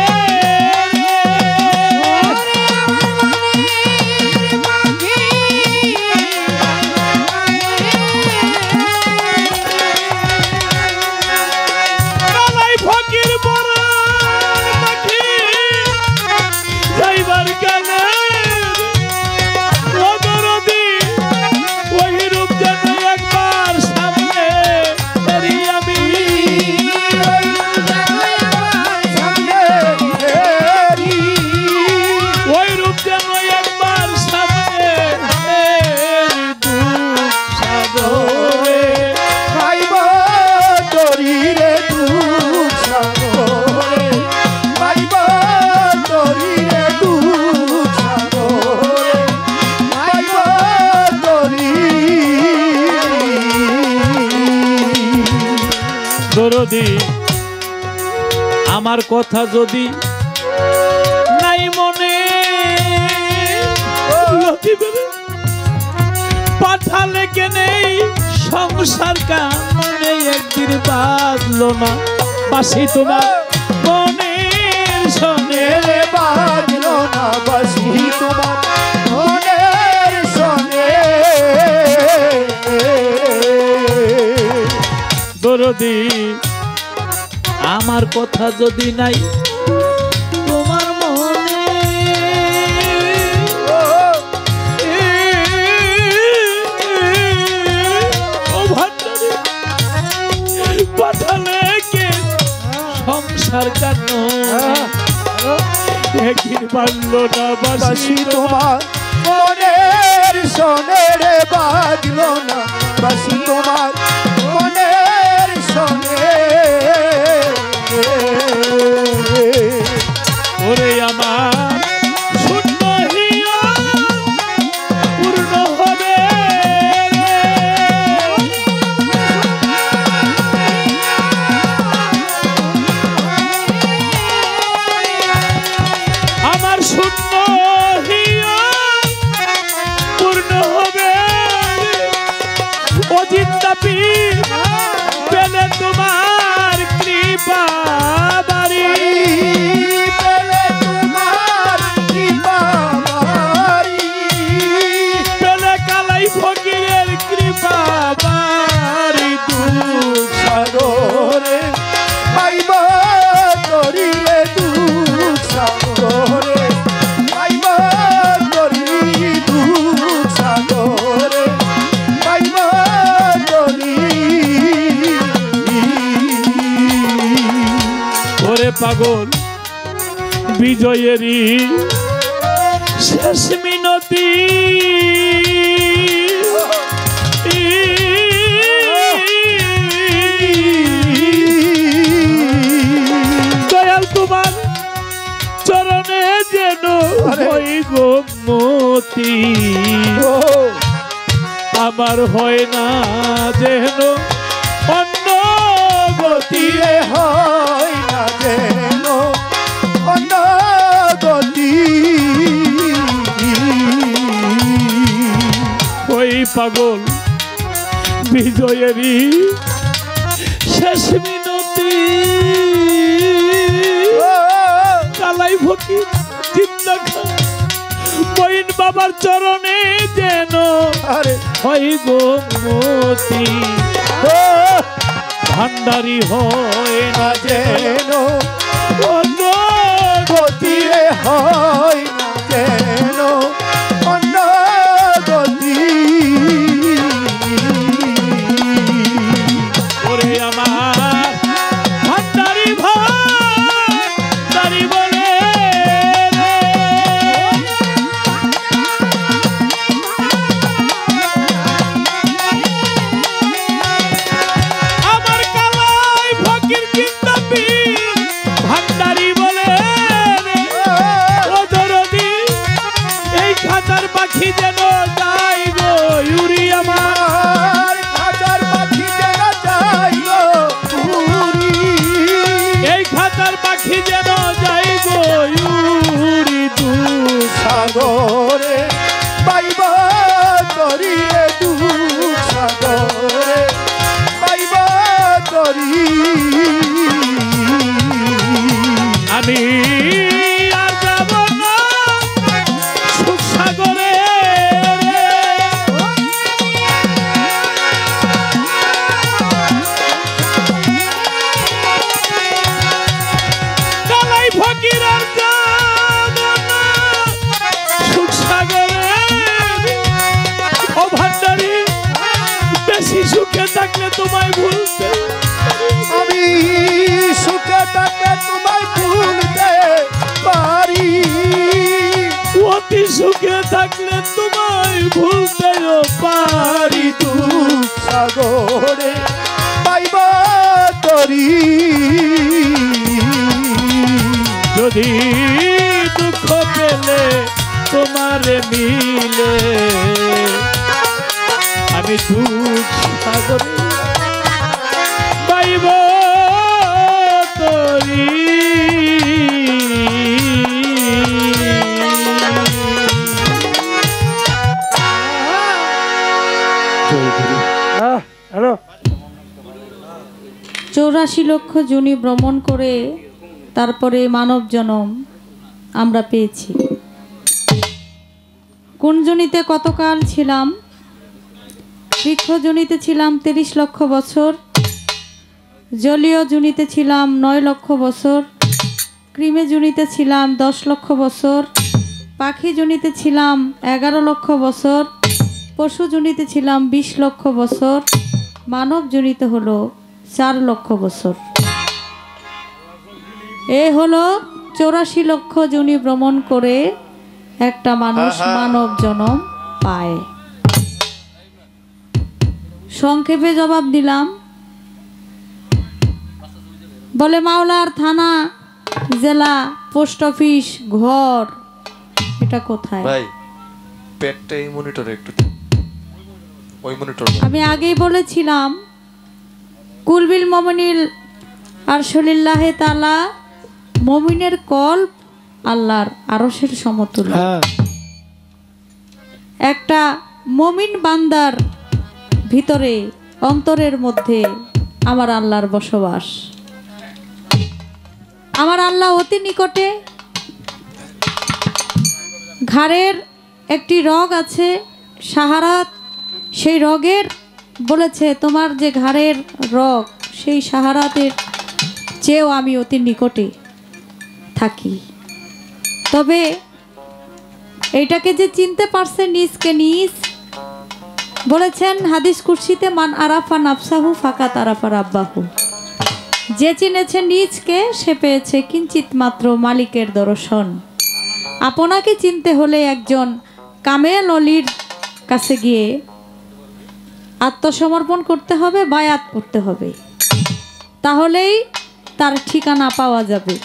কালাই ফকির পরাণ পাখি যাইবার কালে রদরদি ওই রূপ যেন একবার সামনে এরি আমি ওই রূপ যেন একবার সামনে এরি দুঃখ সাগরে পাইব তরি রে দুঃখ সাগরে পাইব তরি রে দুঃখ সাগরে পাইব তরি দরদি আমার কথা যদি নাই মনে লতিবেরে পাঠালে কেনেই সংসার কামনে একদিন বাজলো না বাসি তোমার মনের সনে রে বাজলো না বাসি তোমার মনের সনে দরদি আমার কথা যদি নাই তোমার মনে ও ভান্ডারে পাঠালে কে সংসার কান্ন একদিন বাজলো না বাসি বাসি তোমার মনের সনে রে বাজলো না বাসি তোমার মনের সনে ওরে আমার শূন্য হিয়া পূর্ণ হবে আমার শূন্য হিয়া পূর্ণ হবে অজিন্তা পীর পেলে তোমার কৃপা বাড়ি পেলে তোমার কৃপা বাড়ি পেলে কালাই ফকিরের কৃপা বাড়ি দুঃখ সাগরে পাইব তরি রে দুঃখ সাগরে পাইব তরি দুঃখ সাগরে পাইব তরি ওরে পাগল বিজয়েরই শেষ মিনতি গো মতি ও আমার হয় না যেন অন্য গতি দিয়ে হয় না যেন অন্য গতি ওই পাগল বিজয়েরই শেষ মিনতি কালাই ফকির চিন্তা বইন বাবার চরণে যেন আরে হয় গো মতি ও ভান্ডারি হয় না না যেন অন্য গতিরে হয় না যেন অন্য গতি ওরে আমার ভান্ডারি ভান্ডারি বলে আমার কালাই ফকির কিন্দাপি ভান্ডারি বলে ও দরদি এই খাতার পাখি যেন যাই গো ইউরি আমার আর হাজার পাখি যেন যাইল পুরী এই খাতার পাখি যেন যাই গো ইউরি দূর সাগরে পাইব তরিয়ে দু সাগরে পাইব তরি আমি আর যাব না সুখ সাগরে কালাই ফকির আর যাব না সুখ সাগরে ও ভান্ডারি বেশি সুখে থাকলে তোমায় ভুলতে আমি সুখে থাকলে তোমায় ভুলতে পারি অতি সুখে থাকলে তোমায় ভুলতেও পারি তু সাগরে পাইব তরি যদি দুঃখ পেলে তোমারে মিলে আমি দুঃখ সাগরে পাইব তরি হ্যালো 84 লক্ষ যোনি ভ্রমণ করে তারপরে মানব জন্ম আমরা পেয়েছি। কোন যোনিতে কতকাল ছিলাম? বৃক্ষ যোনিতে ছিলাম 30 লক্ষ বছর, জলীয় যোনিতে ছিলাম 9 লক্ষ বছর, কৃমে যোনিতে ছিলাম 10 লক্ষ বছর, পাখি যোনিতে ছিলাম 11 লক্ষ বছর, পশু যোনিতে ছিলাম 20 লক্ষ বছর, মানব যোনিতে হলো 4 লক্ষ বছর। এ হলো 84 লক্ষ যোনি ভ্রমণ করে একটা মানুষ মানব জন্ম পায়। সংক্ষেপে জবাব দিলাম। বলে মাওলার থানা, জেলা, পোস্ট অফিস, ঘর এটা কোথায়? ভাই পেটটা এই মনিটরে একটু দেন। ওই মনিটর আমি আগেই বলেছিলাম কুলবিল মমিনিল আরশলিল্লাহে তাআলা, মমিনের কল্প আল্লাহর আরশের সমতুল্য। একটা মমিন বান্দার ভিতরে অন্তরের মধ্যে আমার আল্লাহর বসবাস। আমার আল্লাহ অতি নিকটে। ঘাড়ের একটি রগ আছে সাহারাত, সেই রগের বলেছে তোমার যে ঘাড়ের রগ সেই সাহারাতের চেয়েও আমি অতি নিকটে থাকি। তবে এইটাকে যে চিনতে পারছে নিজকে নিজ, বলেছেন হাদিস কুরসিতে মান আরাফা নাফসাহু ফাকাত আরাফা রাব্বাহু। যে চিনেছে নিজকে সে পেয়েছে কিঞ্চিত মাত্র মালিকের দর্শন। আপনাকে চিনতে হলে একজন কামেল অলির কাছে গিয়ে আত্মসমর্পণ করতে হবে, বায়াত করতে হবে, তাহলেই তার ঠিকানা পাওয়া যাবে,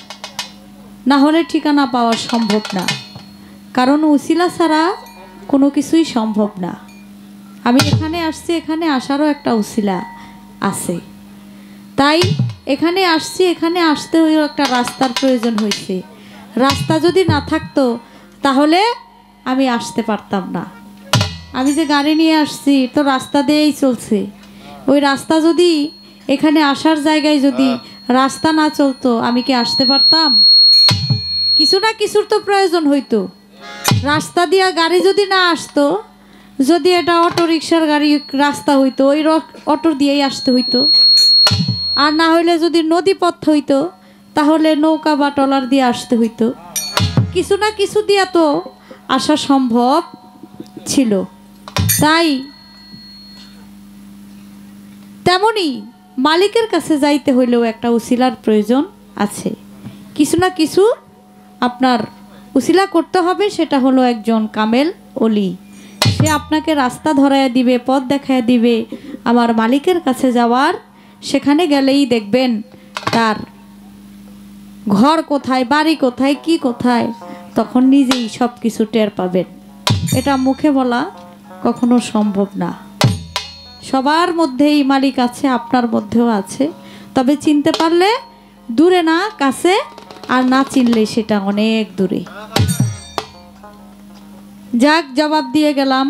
না হলে ঠিকানা পাওয়া সম্ভব না। কারণ উসিলা ছাড়া কোনো কিছুই সম্ভব না। আমি এখানে আসছি, এখানে আসারও একটা উসিলা আছে, তাই এখানে আসছি। এখানে আসতে হয়েও একটা রাস্তার প্রয়োজন হয়েছে। রাস্তা যদি না থাকতো তাহলে আমি আসতে পারতাম না। আমি যে গাড়ি নিয়ে আসছি তো রাস্তা দিয়েই চলছে। ওই রাস্তা যদি এখানে আসার জায়গায় যদি রাস্তা না চলতো আমি কি আসতে পারতাম? কিছু না কিছুর তো প্রয়োজন হইতো। রাস্তা দিয়া গাড়ি যদি না আসতো, যদি এটা অটো রিক্সার গাড়ি রাস্তা হইতো, ওই অটো দিয়েই আসতে হইতো। আর না হইলে যদি নদী পথ হইতো তাহলে নৌকা বা ট্রলার দিয়ে আসতে হইতো। কিছু না কিছু দিয়া তো আসা সম্ভব ছিল। তাই তেমনি মালিকের কাছে যাইতে হইলেও একটা উসিলার প্রয়োজন আছে। কিছু না কিছু আপনার উসিলা করতে হবে। সেটা হলো একজন কামেল ওলি। সে আপনাকে রাস্তা ধরাইয়া দিবে, পথ দেখাইয়া দিবে আমার মালিকের কাছে যাওয়ার। সেখানে গেলেই দেখবেন তার ঘর কোথায়, বাড়ি কোথায়, কি কোথায়, তখন নিজেই সব কিছু টের পাবেন। এটা মুখে বলা কখনো সম্ভব না। সবার মধ্যেই মালিক আছে, আপনার মধ্যেও আছে। তবে চিনতে পারলে দূরে না কাছে, আর না চিনলে সেটা অনেক দূরে। যাক, জবাব দিয়ে গেলাম।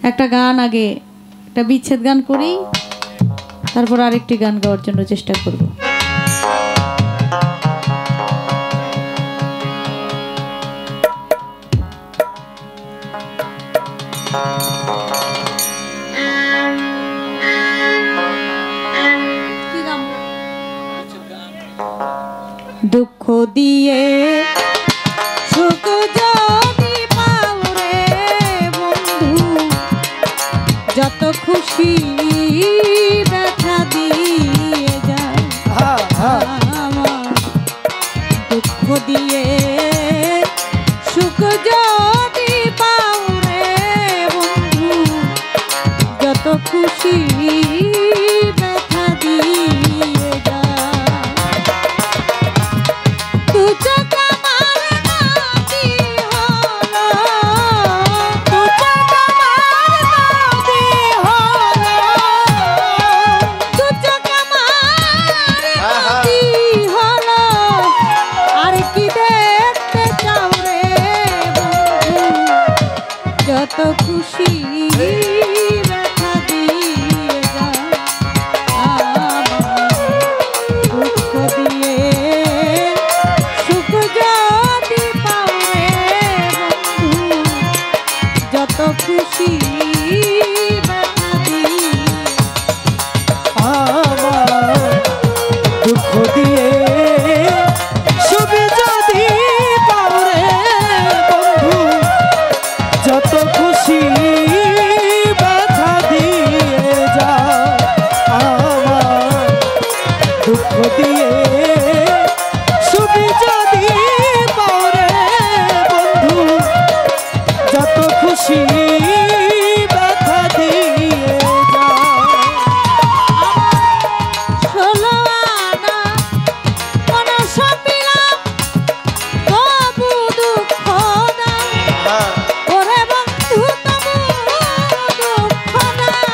একটা গান, আগে একটা বিচ্ছেদ গান করি, তারপর আরেকটি গান গাওয়ার জন্য চেষ্টা করব। দুঃখ দিয়ে সুখ যদি পাও রে বন্ধু, যত খুশি ব্যথা দিয়ে যায় আমার। দুঃখ দিয়ে সুখ যদি পাও রে বন্ধু, যত খুশি ব্যথা দিয়ে যায়। যত খুশি ব্যথা দিয়ে যায় আমার। দুঃখ দিয়ে সুখ যদি পাও রে বন্ধু, যত খুশি ব্যথা দিয়ে আমার। দুঃখ দিয়ে সুখ যদি পাও রে বন্ধু, যত খুশি ব্যথা দিয়ে যায় আমার। দুঃখ দিয়ে সুখ যদি পাও রে বন্ধু, যত খুশি ব্যথা দিয়ে যায়। ষোলো আনা কোনো সপিলাম তবু দুঃখ নাই ওরে বন্ধু, তবু দুঃখ নাই।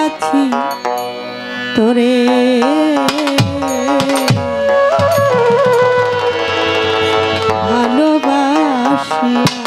কইরাছি তোরে ভালোবাসিয়া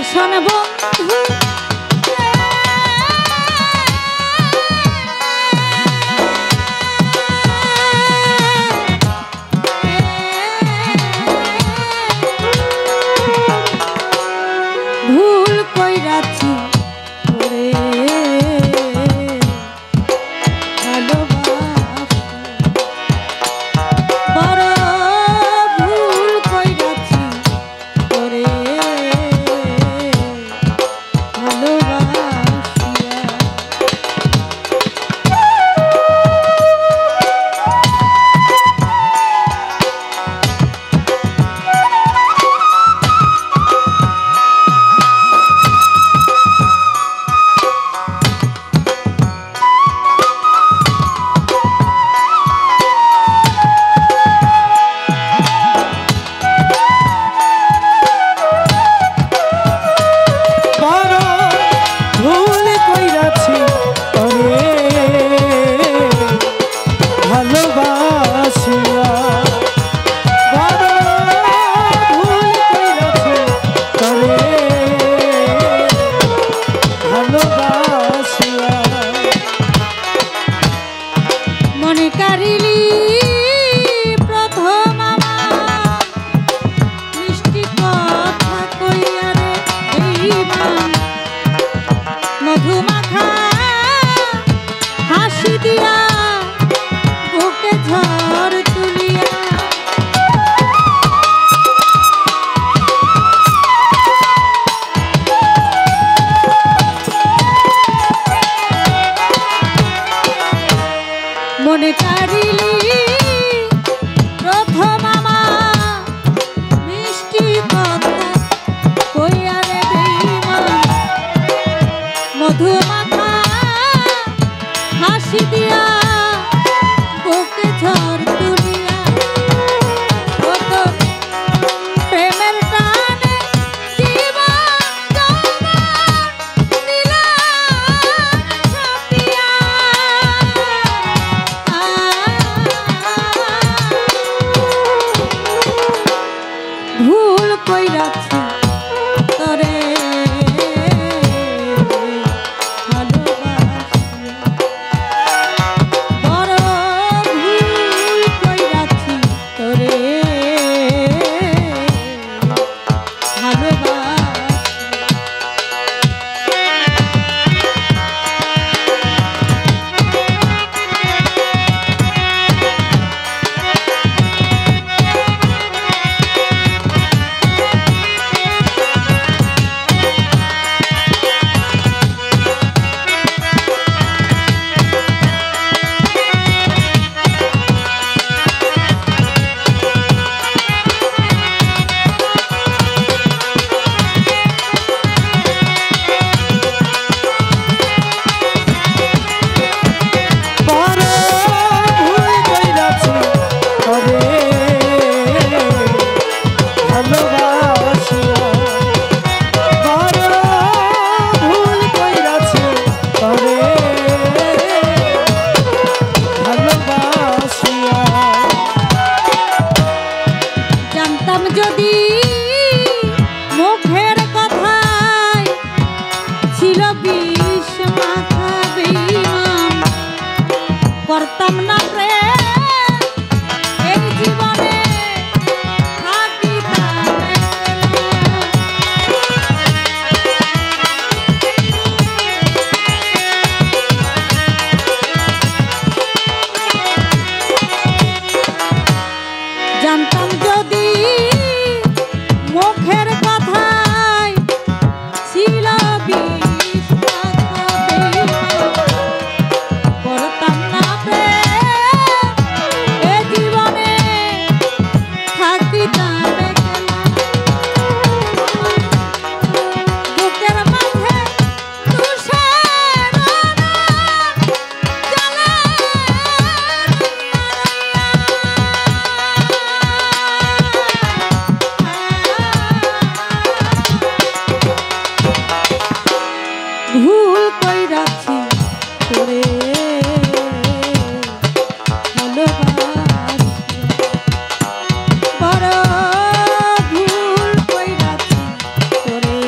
পাষাণ বন্ধু ভুল কইরাছি তোরে ভালোবাসি বড় ভুল কইরাছি তোরে মনে কারিলি প্রথম আমার মিষ্টি কথা কইয়া রে বেঈমান মধুমাখা হাসি দিয়া বুকে ঝড় তুলিয়া মনে কারিলি প্রথম আমার মিষ্টি কথা কইয়া রে বেঈমান মধুমাখা হাসি দিয়া বুকে ঝড় তুলিয়া কত প্রেমের টানে জীবন দিলা ছাপিয়া ভুল কইরাছি তোরে বড় ভুল কইরাছি তোরে ভালোবাসি যদি মুখের কথায় ছিল বিষ মাখা বেঈমান করতাম না প্রেম এই জীবনে জানতাম যদি মুখের কথায় ছিল বিষ কইরাছি তোরে বড় ভুল কইরাছি তোরে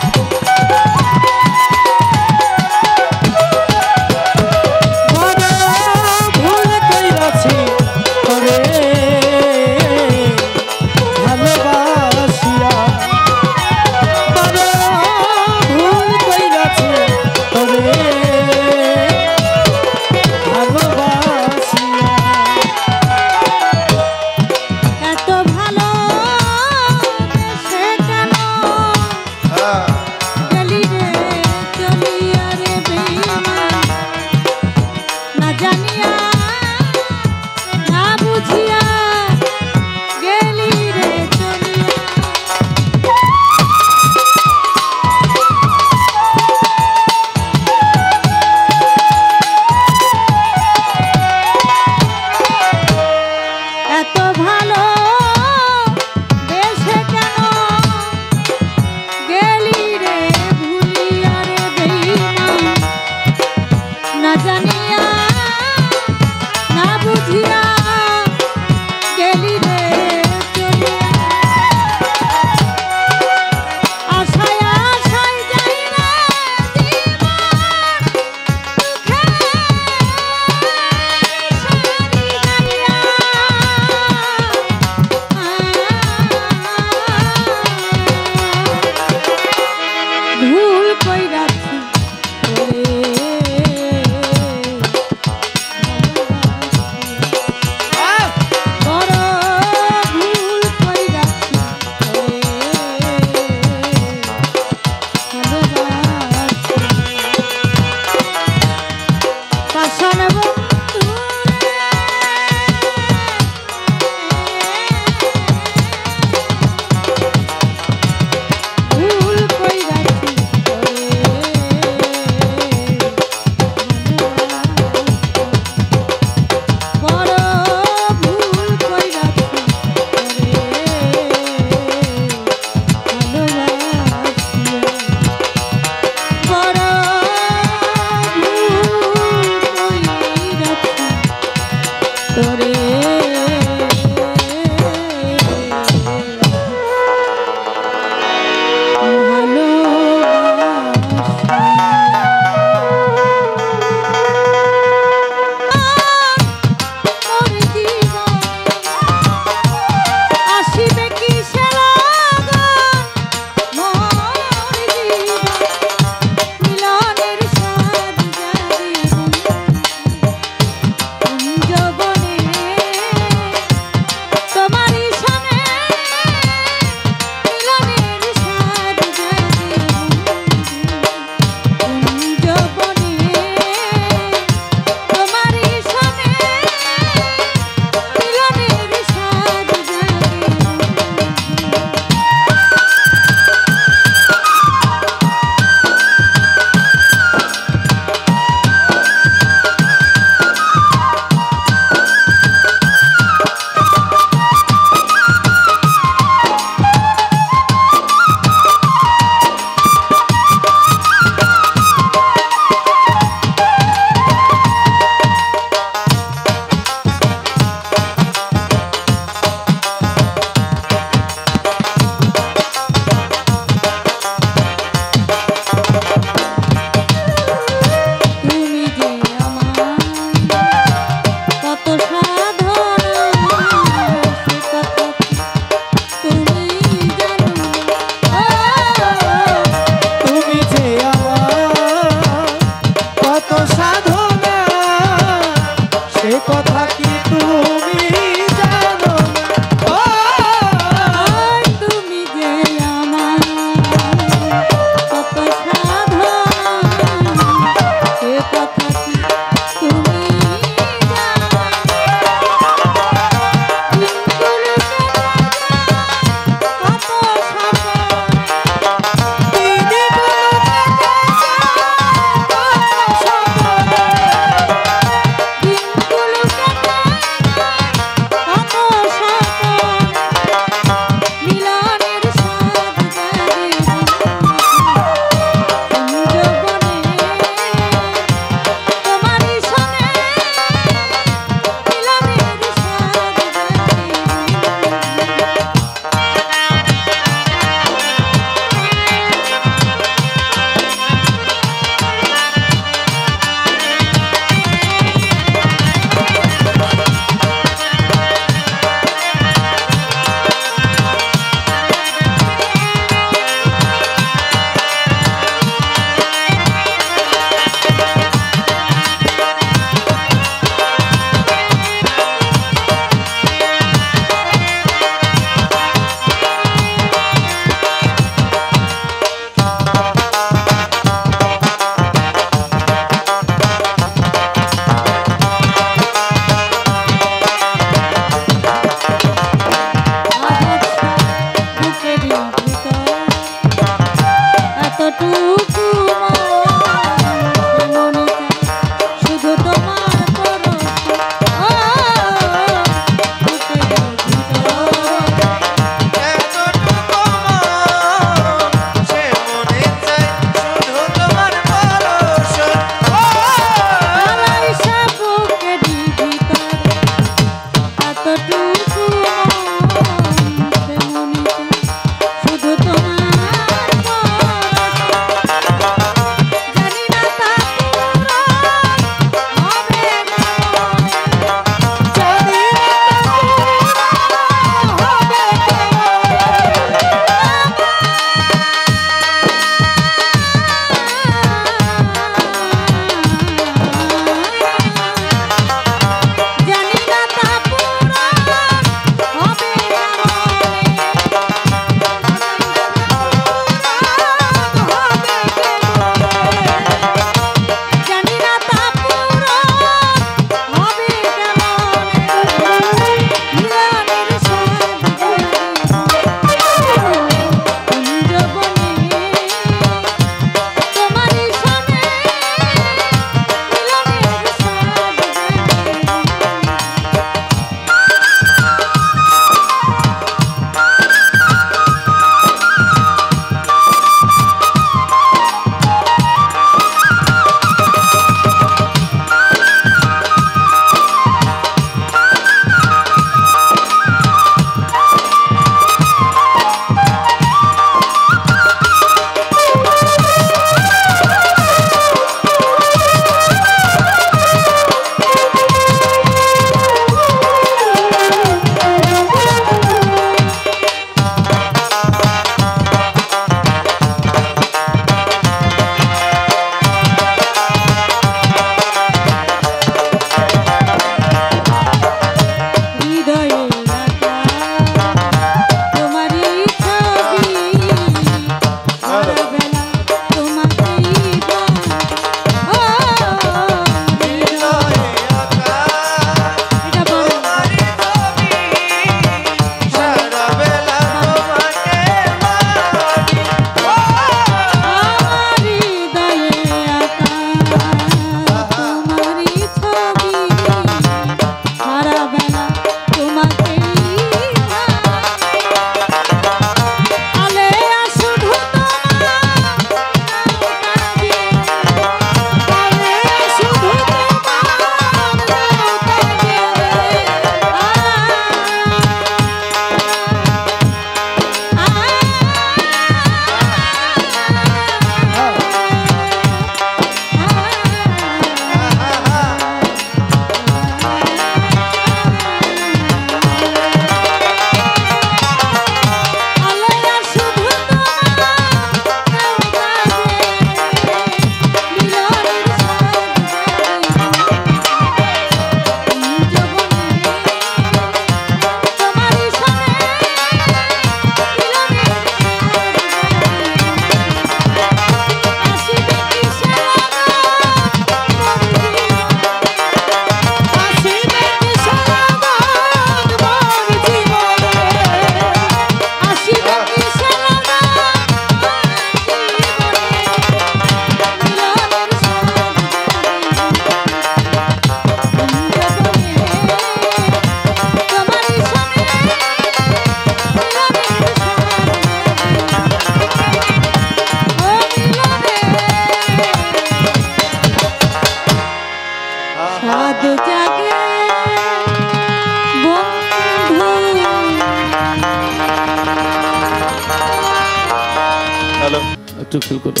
একটু খেয়াল করো।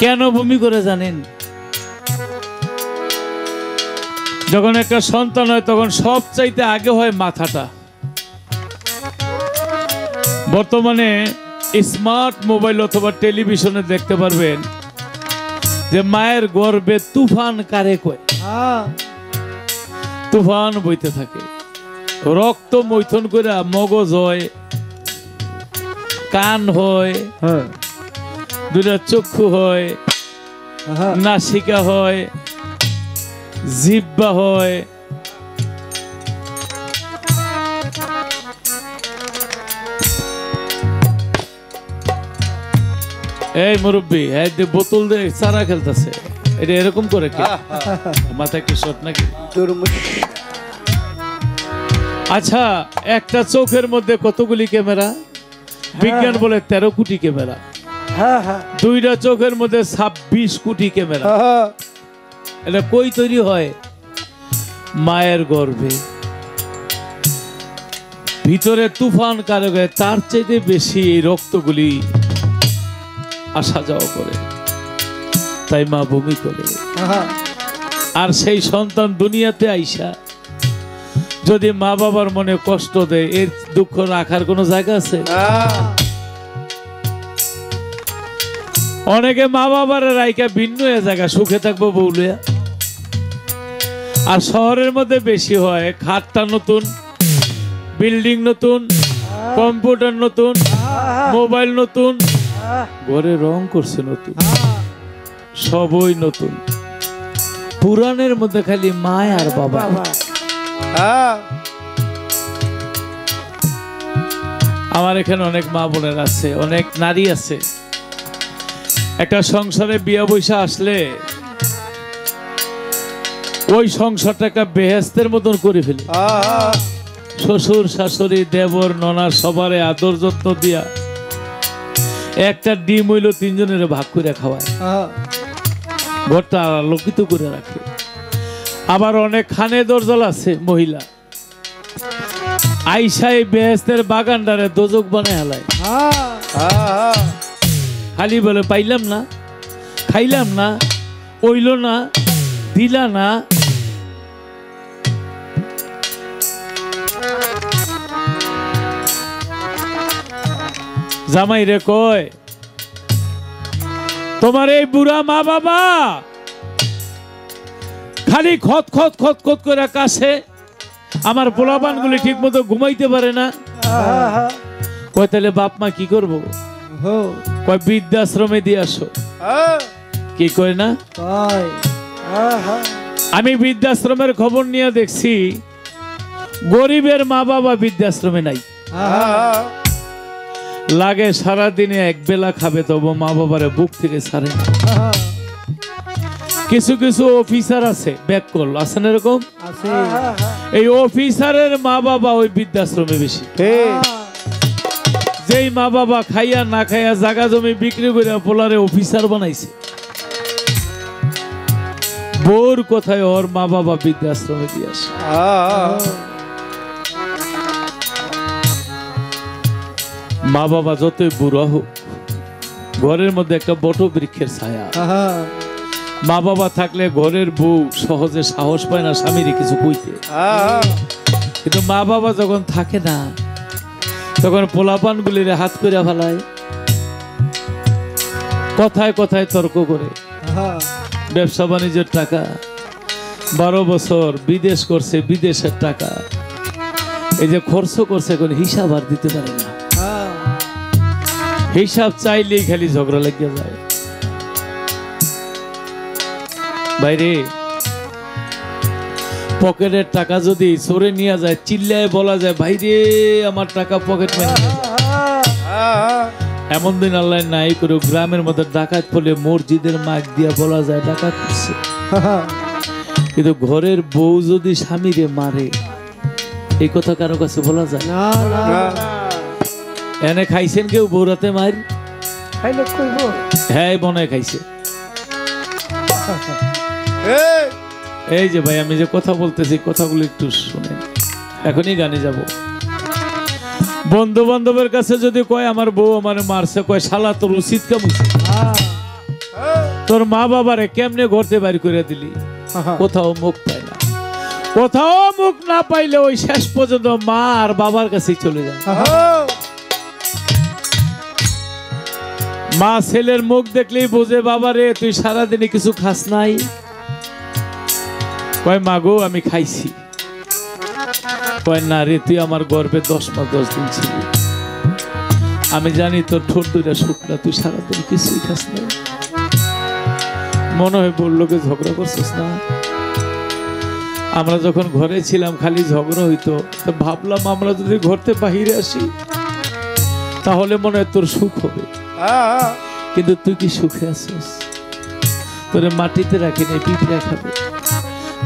কেন বমি করে জানেন? যখন একটা সন্তান হয় তখন সব চাইতে আগে হয় মাথাটা। বর্তমানে স্মার্ট মোবাইল অথবা টেলিভিশনে দেখতে পারবেন যে মায়ের গর্ভে তুফান কারে কয়, তুফান বইতে থাকে, রক্ত মৈথন করে মগজ হয়, কান হয়, দুটা চক্ষু হয়, নাসিকা হয়, জিহ্বা হয়, এই মুরব্বী এই যে বোতল দিয়ে চারা খেলতেছে, এটা এরকম করে কি মাথায় কি শট নাকি? আচ্ছা, একটা চোখের মধ্যে কতগুলি ক্যামেরা? বিজ্ঞান বলে 13 কোটি ক্যামেরা। দুইটা চোখের মধ্যে 26 কোটি ক্যামেরা। এটা কই তৈরি হয়? মায়ের গর্ভে। ভিতরে তুফান কারকে তার চাইতে বেশি এই রক্তগুলি আসা যাওয়া করে, তাই মা বমি করে। আর সেই সন্তান দুনিয়াতে আইসা যদি মা বাবার মনে কষ্ট দেয়, এর দুঃখ রাখার কোনো জায়গা আছে? অনেকে মা বাবার রাইকা ভিন্ন জায়গা সুখে থাকবো বউলিয়া। আর শহরের মধ্যে বেশি হয়, খাটটা নতুন, বিল্ডিং নতুন, কম্পিউটার নতুন, মোবাইল নতুন, ঘরে রং করছে নতুন, সবই নতুন। পুরাণের মধ্যে খালি মা আর বাবা। আমার এখানে অনেক মা বোনের আছে, অনেক নারী আছে। একটা সংসারে বিয়া বৈশা আসলে ওই সংসারটাকে বেহেস্তের মতন করে ফেলে। শ্বশুর শাশুড়ি দেবর ননার সবারে আদর যত্ন দিয়া একটা ডিম হইল 3 জনের ভাগ করে খাওয়ায়, ঘরটা আলোকিত করে রাখে। আবার অনেক খানে দরজাল আছে মহিলা, আইসাই বেহেস্তের বাগানটারে দোজক বানায় হালায়। খালি বলে পাইলাম না, খাইলাম না, ওইল না, দিলা না। জামাই রে কয়, তোমার এই বুড়া মা বাবা খালি খত খত খত খত করে কাছে, আমার পোলাপান গুলি ঠিক মতো ঘুমাইতে পারে না। কয় তাহলে বাপ মা কি করবো? কয় বৃদ্ধাশ্রমে দিয়ে আসো। কি কয় না? আমি বৃদ্ধাশ্রমের খবর নিয়ে দেখছি, গরিবের মা বাবা বৃদ্ধাশ্রমে নাই। লাগে সারাদিনে এক বেলা খাবে, তবু মা বাবারে বুক থেকে ছাড়ে না। কিছু কিছু অফিসার আছে, ব্যাককল আছেন এরকম, এই অফিসারের মা বাবা ওই বৃদ্ধাশ্রমে বেশি। যেই মা বাবা খাইয়া না খাইয়া জায়গা জমি বিক্রি করে পোলারে অফিসার বানাইছে, বোর কোথায় ওর মা বাবা বৃদ্ধাশ্রমে দিয়ে আসে। মা বাবা যতই বুড়া হোক, ঘরের মধ্যে একটা বট বৃক্ষের ছায়া। মা বাবা থাকলে ঘরের বউ সহজে সাহস পায় না স্বামীর কিছু কইতে। কিন্তু মা বাবা যখন থাকে না, তখন পোলাপান গুলিরে হাত করে ফেলায়, কথায় কথায় তর্ক করে। ব্যবসা বাণিজ্যের টাকা, 12 বছর বিদেশ করছে, বিদেশের টাকা এই যে খরচ করছে, এখন হিসাব আর দিতে পারে না। হিসাব চাইলেই খালি ঝগড়া লেগে যায়। বাইরে পকেটের টাকা যদি চোরে নিয়ে যায়, চিল্লায় বলা যায়, ভাইরে আমার টাকা পকেট মারি নিয়ে যায়। এমন দিন আল্লাহ নাই করে গ্রামের মধ্যে ডাকাত পড়লে মসজিদের মাইক দিয়া বলা যায় ডাকাত করছে। কিন্তু ঘরের বউ যদি স্বামীরে মারে, এই কথা কারো কাছে বলা যায় না। এনে খাইছেন কেউ বৌরাতে মার? হ্যাঁ মনে খাইছে। এই যে ভাই আমি যে কথা বলতেছি, কথাগুলো একটু শুনেন, এখনই গানে যাব। বন্ধু বান্ধবের কাছে যদি কয় আমার বউ আমার মারছে, কয় শালা তোর উচিত কেমন, তোর মা বাবারে কেমনে ঘরতে বাড়ি করে দিলি, কোথাও মুখ পায় না। কোথাও মুখ না পাইলে ওই শেষ পর্যন্ত মা আর বাবার কাছেই চলে যায়। মা ছেলের মুখ দেখলেই বোঝে বাবারে তুই সারাদিনে কিছু খাস নাই। কয় মা গো আমি খাইছি। কয় না রে তুই আমার গর্ভে 10 মাস 10 দিন ছিলি, আমি জানি তোর ঠোঁট দুইটা শুকনা, তুই সারাদিন কিছুই খাস না। মনে হয় বললো কে ঝগড়া করছিস না। আমরা যখন ঘরে ছিলাম খালি ঝগড়া হইতো, তো ভাবলাম আমরা যদি ঘরতে বাহিরে আসি তাহলে মনে হয় তোর সুখ হবে, কিন্তু তুই কি সুখে আছিস? তোরে মাটিতে রাখি নাই পিঁপড়া খাবে,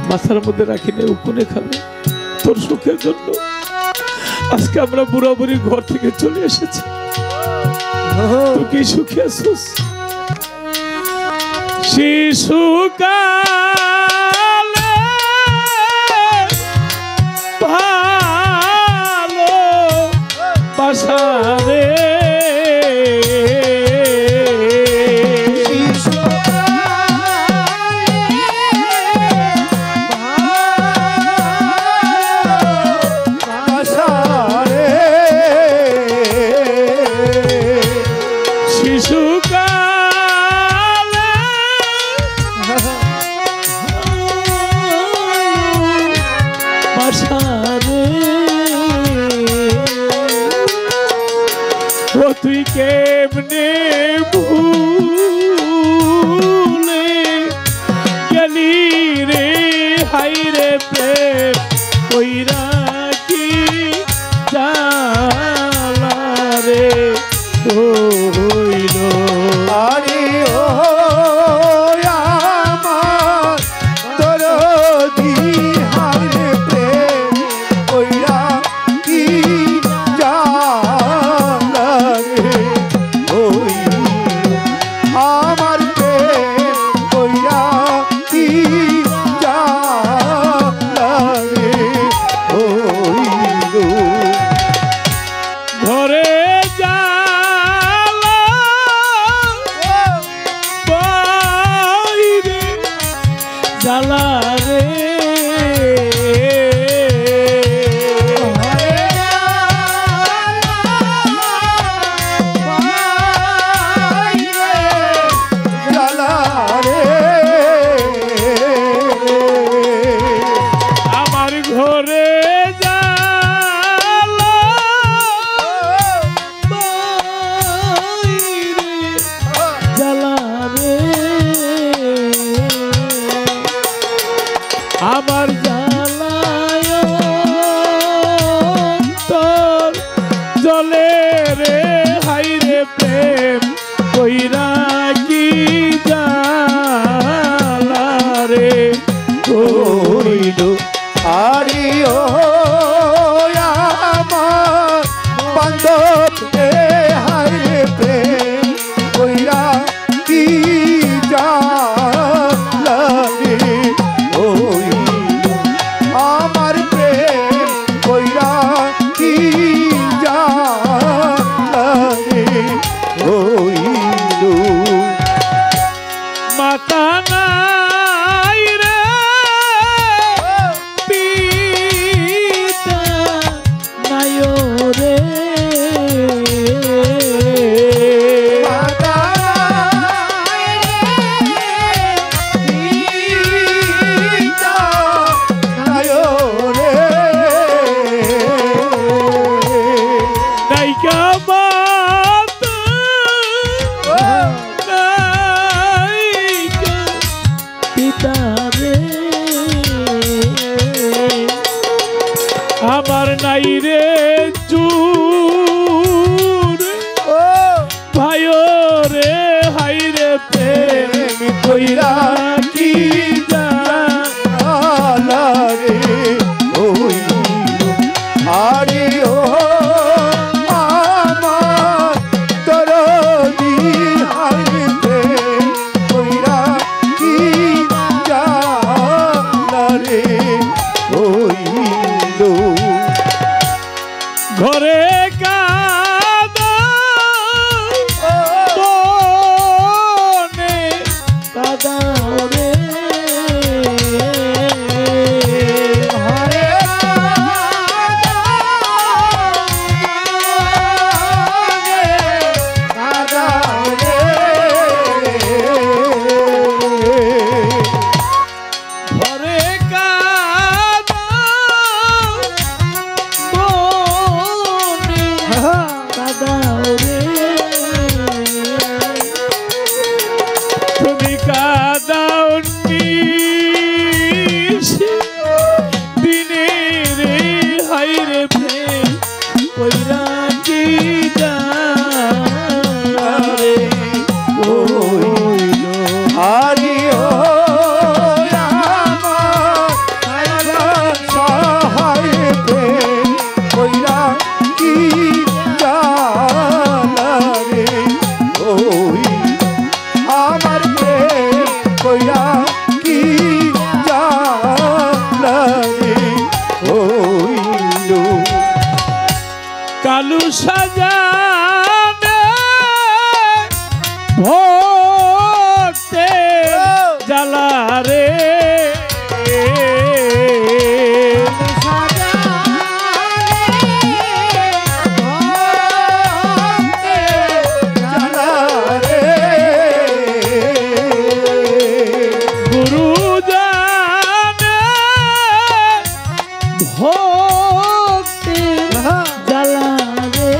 মাথার মধ্যে রাখি নাই উকুনে খাবে। তোর সুখের জন্য আজকে আমরা বুড়া বুড়ি ঘর থেকে চলে এসেছি, তুই কি সুখে আছিস? শিশুকালে ভালো বাসারে ও তুই কেমনে ভুলে গেলি রে, হাই রে প্রেম কইরা কি জালা রে হইল। আরে ও আমার দরদি হারে প্রেম কইরা কি জালা রে হইল, আমার প্রেম কইরা কি জালা রে হইল। ঘরে জালা বাইরে জালা রে, জালা রে আমার ঘরে জালা বাইরে জালা রে, আমার জালায় তোর জলে রে, হাই রে প্রেম কইরা কি জালা রে হইল। আরে ও আমার বান্ধব রে হারে প্রেম কইরা কি জালা রে হইল, আমার প্রেম কইরা কি জালা রে হইল। মাতা নাই রে পিতা নাই রে, মাতা পিতা নাই রে, নাইকা মাতা নাইকা পিতা রে, আমার নাই রে চুর ভাই রে, হাই রে প্রেম কইরা কি জালা রে হইল। আরে ও আমার দরদি হারে প্রেম কইরা কি জালা রে হইল। ঘরে কা জ্বালা রে গুরু জানে ভক্তি জ্বালা রে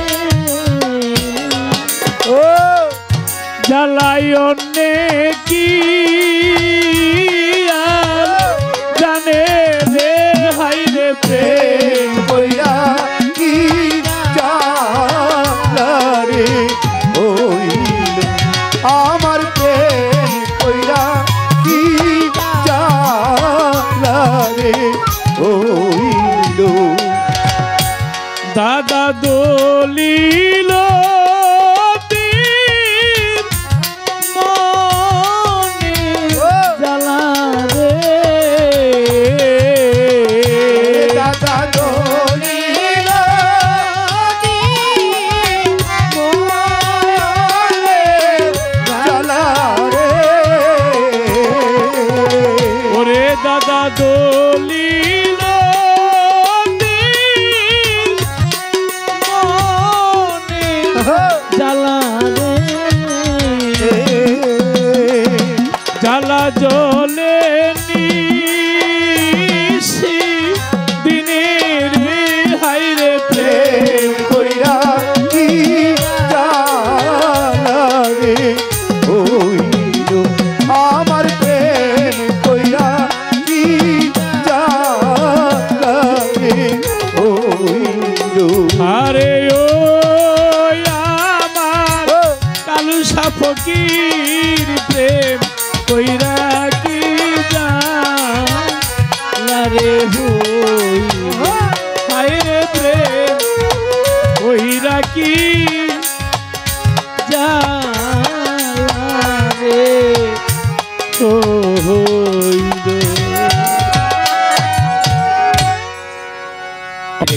জ্বালাই অনেকি জানে রে হাই রে প্রেম কইরা কি জ্বালা রে হইল আমার প্রেম কইরা কি জ্বালা রে হইল দাদা দলিল মনে জ্বালা রে দাদা দলিল জ্বালা রে ওরে দাদা দলিল মনে জ্বালা রে জ্বালা জলে নিশি দিনে রে হাই রে প্রেম কইরা কি জ্বালা রে হইল আমার প্রেম কইরা কি জ্বালা রে হইল আরে ও আমার কালু সাফকির প্রেম কইরা কি জ্বালা রে হইল হাই রে প্রেম কইরা কি জ্বালা রে হইল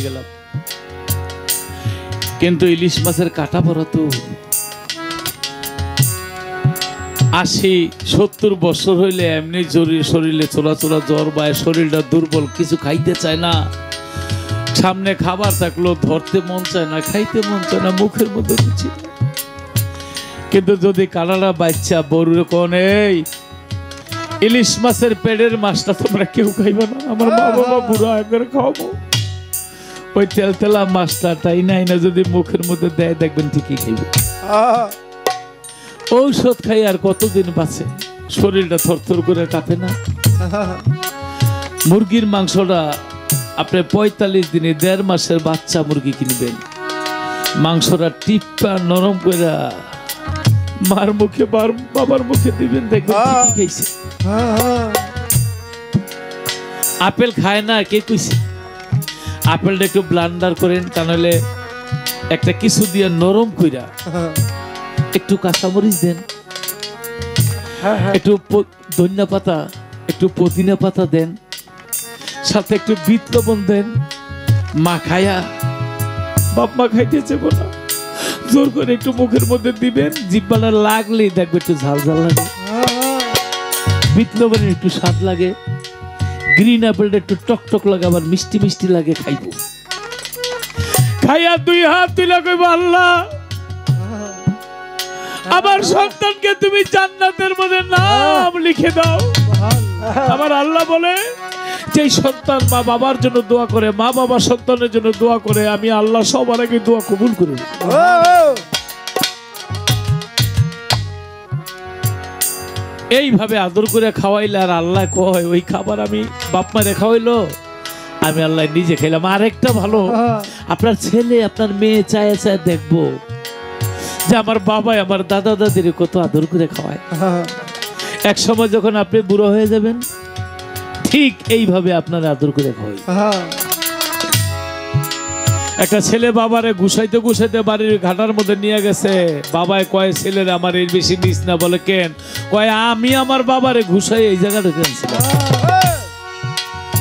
গেলাম কিন্তু ইলিশ মাছের কাটা পড়া তো 80-70 বছর হইলে এমনি শরীরে চোরা জ্বর বায়, শরীরটা দুর্বল, কিছু খাইতে চায় না, সামনে খাবার থাকলো ধরতে মন চায় না, খাইতে মন চায় না, মুখের মধ্যে রুচি। কিন্তু যদি কানাডা বাচ্চা বড়ুরে কোন এই ইলিশ মাছের পেটের মাছটা তোমরা কেউ খাইবে না, আমার মা বাবা বুড়া একবারে খাওয়াবো, ওই তেলতেলা মাছটা তাই নাই না যদি মুখের মধ্যে দেয় দেখবেন ঠিকই খাইবে। ঔষধ খাই আর কতদিন বাঁচে, শরীরটা থরথর করে কাঁপে না। মুরগির মাংসটা আপনি 45 দিনে 1.5 মাসের বাচ্চা মুরগি কিনবেন, মাংসটা টিপা নরম করে মার মুখে বাবার মুখে দিবেন, দেখবেন ঠিকই খাইছে। আপেল খায় না কে কইছে? আপেলটা একটু ব্লান্ডার করেন, তা নাহলে একটা কিছু দিয়ে নরম কইরা একটু কাঁচামরিচ দেন, একটু ধনিয়া পাতা, একটু পুদিনা পাতা দেন, সাথে একটু বিট লবণ দেন, মা খায়া বাপ মা খাইতেছে বলা জোর করে একটু মুখের মধ্যে দিবেন, জিহ্বাটা লাগলেই দেখবে একটু ঝাল ঝাল লাগে, বিট লবণের একটু স্বাদ লাগে, গ্রিন অ্যাপেলটা একটু টকটক লাগে, আবার মিষ্টি মিষ্টি লাগে, খাইবো। খাইয়া 2 হাত তুলে কইব আল্লাহ আমার সন্তানকে তুমি জান্নাতের মধ্যে নাম লিখে দাও। আমার আল্লাহ বলে যে সন্তান মা বাবার জন্য দোয়া করে, মা বাবা সন্তানের জন্য দোয়া করে, আমি আল্লাহ সবার আগে দোয়া কবুল করি। এইভাবে আদর করে খাওয়াইলে আর আল্লাহ কয় ওই খাবার আমি বাপ মারে খাওয়াইলো, আমি আল্লাহ নিজে খাইলাম। আরেকটা ভালো, আপনার ছেলে আপনার মেয়ে চায় চায় দেখবো যে আমার বাবা আমার দাদা দাদির কত আদর করে খাওয়ায়। এক সময় যখন আপনি বুড়ো হয়ে যাবেন ঠিক এইভাবে আপনার আদর করে খাওয়াই। একটা ছেলে বাবারে ঘুষাইতে ঘুষাইতে বাড়ির ঘাটার মধ্যে নিয়ে গেছে, বাবায় কয় ছেলের আমার এর বেশি নিস না, বলে কেন? কয় আমি আমার বাবারে ঘুষাই এই জায়গাটা কেনছিলাম,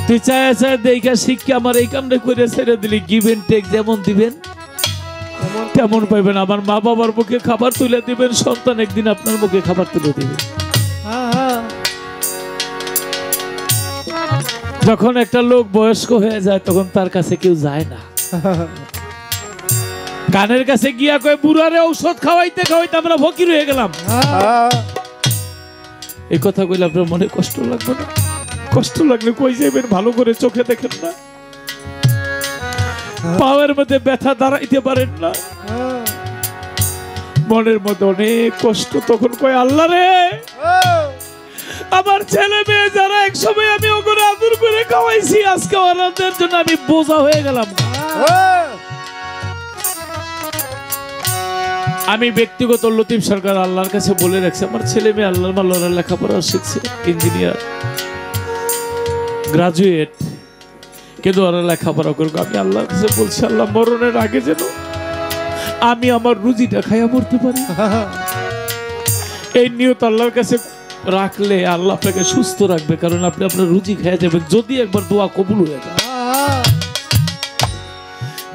তুই চায় চায় দেখা শিখকে আমার এই কামটা করে ছেড়ে দিলি, গিভ এন্ড টেক যেমন দিবেন তেমন পাইবেন। আমার মা বাবার মুখে খাবার তুলে দিবেন, সন্তান একদিন আপনার মুখে খাবার তুলে দিবে। যখন একটা লোক বয়স্ক হয়ে যায় তখন তার কাছে কেউ যায় না। কানের কাছে গিয়া কয় বুড়ারে ঔষধ খাওয়াইতে খাওয়াইতে আমরা ফকির হয়ে গেলাম। এই কথা কইলে আপনার মনে কষ্ট লাগবে না? কষ্ট লাগলে কই যাবেন? ভালো করে চোখে দেখেন না, পাওয়ার মধ্যে ব্যথা দাঁড়াইতে পারেন না, মনের মধ্যে অনেক কষ্ট। তখন কয় আল্লাহ রে, আমার ছেলে মেয়ে যারা একসময় আমি ওগুলো আদর করে খাওয়াইছি, আজকে ওদের জন্য আমি বোঝা হয়ে গেলাম। আমি ব্যক্তিগত লতিফ সরকার আল্লাহর কাছে বলে রাখছি, আমার ছেলে মেয়ে আল্লাহর মাল্লাহর লেখাপড়া শিখছে, ইঞ্জিনিয়ার গ্রাজুয়েট, কিন্তু ওরা লেখাপড়া করবো। আমি আল্লাহর কাছে বলছি, আল্লাহ মরণের আগে যেন আমি আমার রুজিটা খাইয়া মরতে পারি। এই নিয়ত আল্লাহর কাছে রাখলে আল্লাহ আপনাকে সুস্থ রাখবে, কারণ আপনি আপনার রুজি খাইয়া যাবেন যদি একবার দোয়া কবুল হয়ে যায়।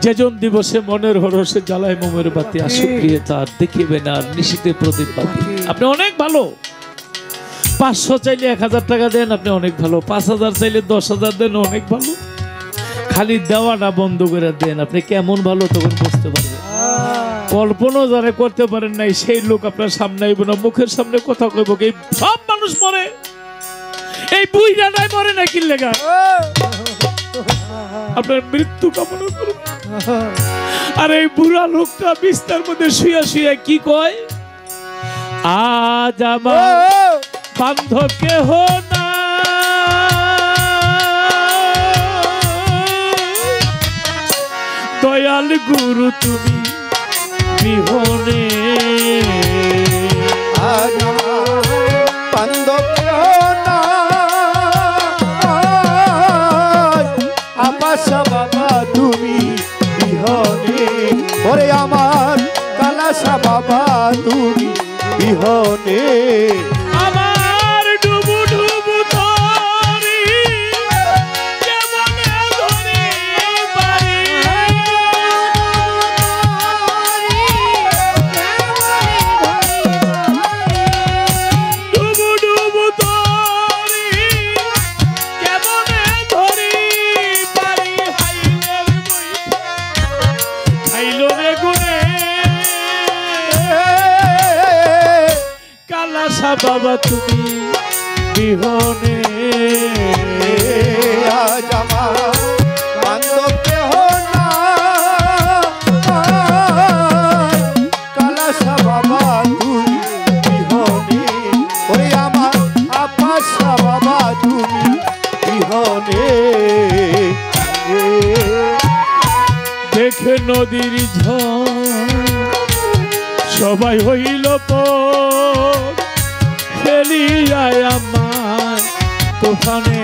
যেজন দিবসে মনের হরসে জ্বালায় মোমের বাতি, আসুক গিয়ে তার দেখিবে না নিশীতে প্রদীপ বাতি। আপনি অনেক ভালো, 500 চাইলে 1000 টাকা দেন, আপনি অনেক ভালো। 5000 চাইলে 10,000 দেন, অনেক ভালো। খালি দেওয়াটা বন্ধ করে দেন, আপনি কেমন ভালো তখন বুঝতে পারবেন। কল্পনা যারা করতে পারেন নাই সেই লোক আপনার সামনে আইব না, মুখের সামনে কথা কইব। এই সব মানুষ মরে, এই বুইড়াটাই মরে না কি লেগা? আপনার মৃত্যু কামনা করুন। আর এই বুড়া লোকটা বিস্তার মধ্যে শুয়ে শুয়ে কি কয়, আজ আমার বান্ধব কেহ না, দয়াল গুরু তুমি বিহনে, আজ আমার বান্ধব কেহ না, আপাশা বাবা তুমি বিহনে, ওরে আমার কালাসা বাবা তুমি বিহনে। আমার ডুবু ডুবু তরি কেমনে ধরে পারি, ডুবু ডুবু তরি কেমনে ধরি পারি, হাইলের বই হাইলো রে গুনে, কালাসা বাবা তুমি বিহনে। আজ আমার বান্ধব কেহ না, কালাসা বাবা তুমি বিহনে, ওরে আমার আপাশা বাবা তুমি বিহনে। দেখে নদীর ঝড় সবাই হইল পর, ফেলিয়ায় আমার তুফানে।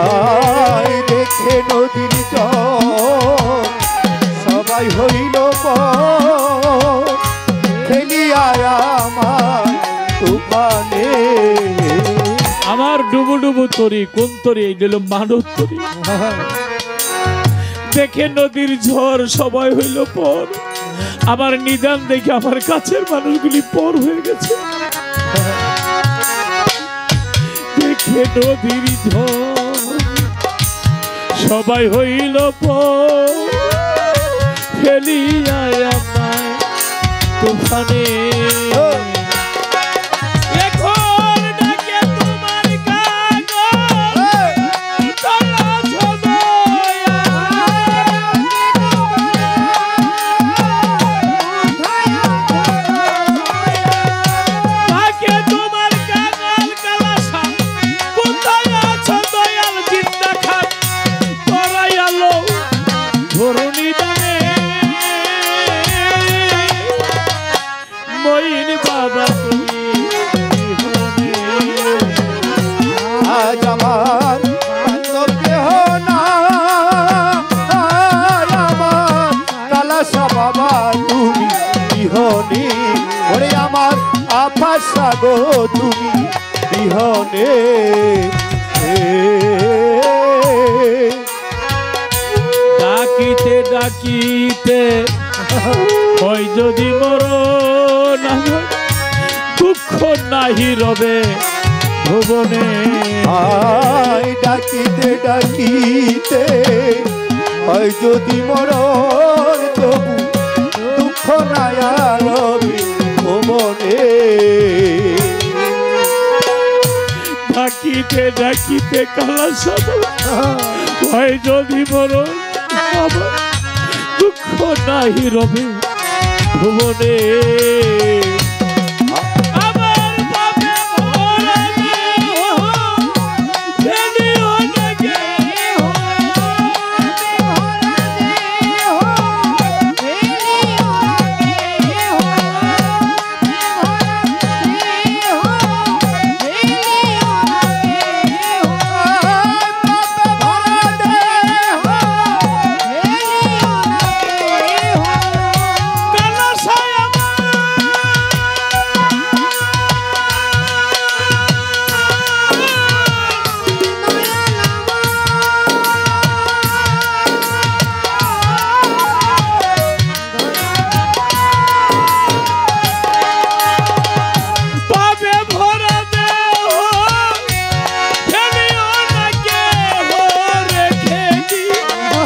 আয় দেখে নদীর জল সবাই হইল ফেলিয়ায় আমার তুফানে। আমার ডুবু ডুবু তরি, কোন তরি? এই দিল মানব তরি। দেখে নদীর ঝড় সবাই হইল পর, আমার নিদান দেখে আমার কাছের মানুষগুলি পর হয়ে গেছে। দেখে নদীর ঝড় সবাই হইল পর, ফেলিয়ায় আমায় তুফানে। এখন ডাকে তোমার কাগজ, তলা ছদয়া। ডাকে তোমার কাগজ কালাসা, কোথায় আছো দয়াল জিন্দা খান, করাইয়ালো ধরুনি দানে। মইন বাবা তুমি বিহনে, আজ আমার বান্ধব কেহ না, আমার কালাসা বাবা তুমি বিহনে, ওরে আমার আপাশা গো তুমি বিহনে। ডাকিতে ডাকিতে হয় যদি মরণ, দুঃখ নাহি রবে ভুবনে আয় ডাকিতে ডাকিতে হয় যদি মরণ তবু দুঃখ নাই আর ভুবনে ডাকিতে ডাকিতে কালা সাধু হয় যদি মরণ আমার দুঃখ নাই রবে ভুবনে আমার পাবে ভরা দেহ, ফেলিও না কেহ। কালা ছায়া পাবে ভরা দেহ, ফেলিও না কেহ। রেখে দিও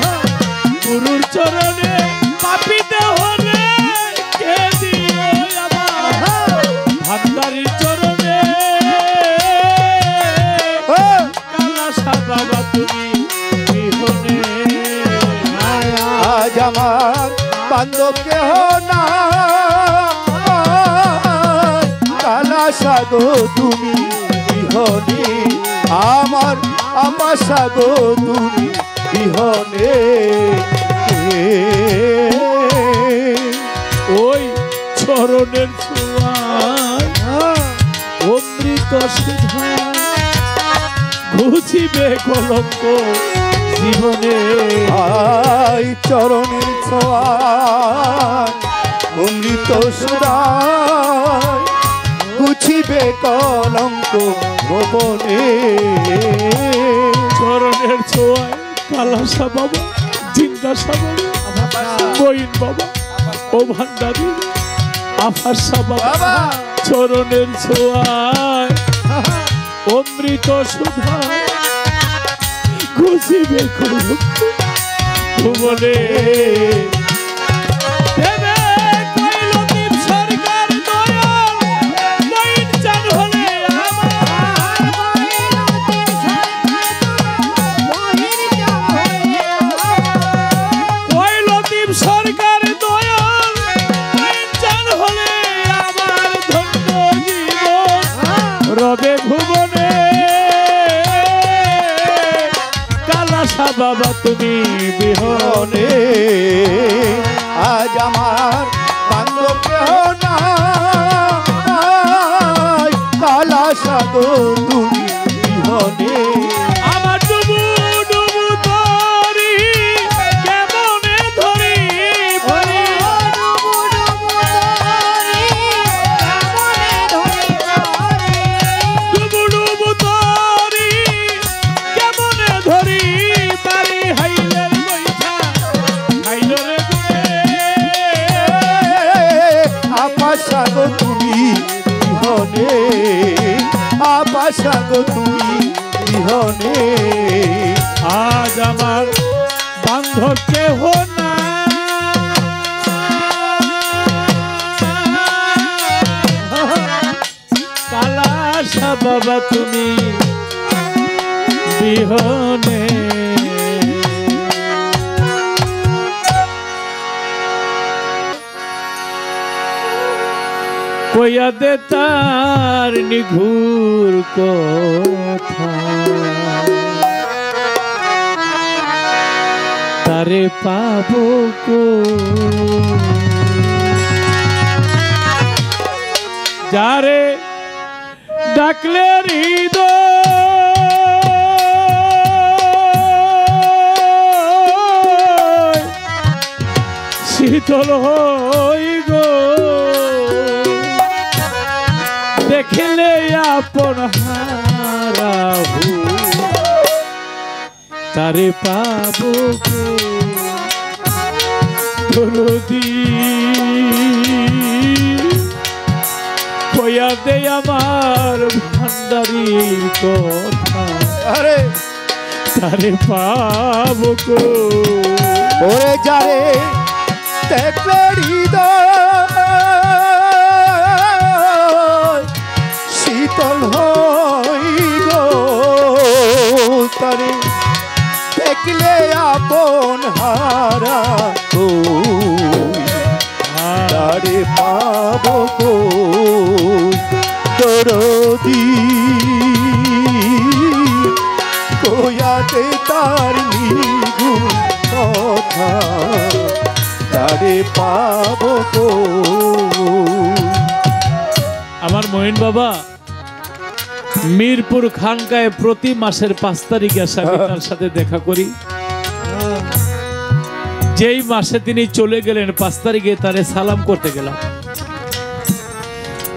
গুরুর চরণে পাপী দেহ রেখে দিও আমার ভান্ডারির চরণে। কালা সা বাবা তুমি বিহনে আজ আমার বান্ধব কেহ না কালা সাগো তুমি বিহনে আমার আমার সাগো তুমি বিহনে ওই চরণের ছোঁয়ায় অমৃত সুধা ঘুচিবে কলঙ্ক জীবনে। আই চরণের ছোঁয়ায় অমৃত সুরায় গুছিবে কলঙ্ক ভবনে চরণের ছোঁয়ায় কালাসা বাবা, জিন্দাসা বাবা, মঈন বাবা, ও ভান্ডারি আফাসা বাবা, বাবা চরণের ছোঁয়ায় অমৃত সুধা ঘুচিবে কলঙ্ক ভুবনে। দেবে কৈলদীপ সরকার দয়াল, মঈন চাঁদ হলে কৈলদীপ সরকার দয়াল, মঈন চাঁদ হলে আমার ধন্য জীবন রবে ভুবনে। কালাসা বাবা তুমি বিহনে আজ আমার বান্ধব কেহ না কালা সাগো তুমি বিহনে আমার ডুবু ডুবু তরি কেমনে ধরি পারি। ডুবু ডুবু তরি কেমনে ধরি পারি। হাইলের বৈঠা হাইলরে গুনে আপা সাগো তুমি বিহনে আপা সাগো তুমি বিহনে আজ আমার বান্ধব কেহ না কালাসা বাবা তুমি বিহনে। কইয়া দে তার নিঘুর কথা, তারে পাবো কো যারে ডাকলে হৃদয় শীতল হই গো। দেখলে আপন হারাহু তারে পাবো গো। দরদি কইয়া দে আমার ভান্ডারির কথা আরে তারে পাবো কো ওরে যারে দেখলে শীতল হই গো তারে দেখলে আপন হারা তারে পাবো কো দরদি কোয়াতে তার নিগুণ কথা তারে পাবো কো আমার মহিন বাবা মিরপুর খানকায় প্রতি মাসের 5 তারিখে আসে আমি তার সাথে দেখা করি। যেই মাসে তিনি চলে গেলেন 5 তারিখে তারে সালাম করতে গেলাম,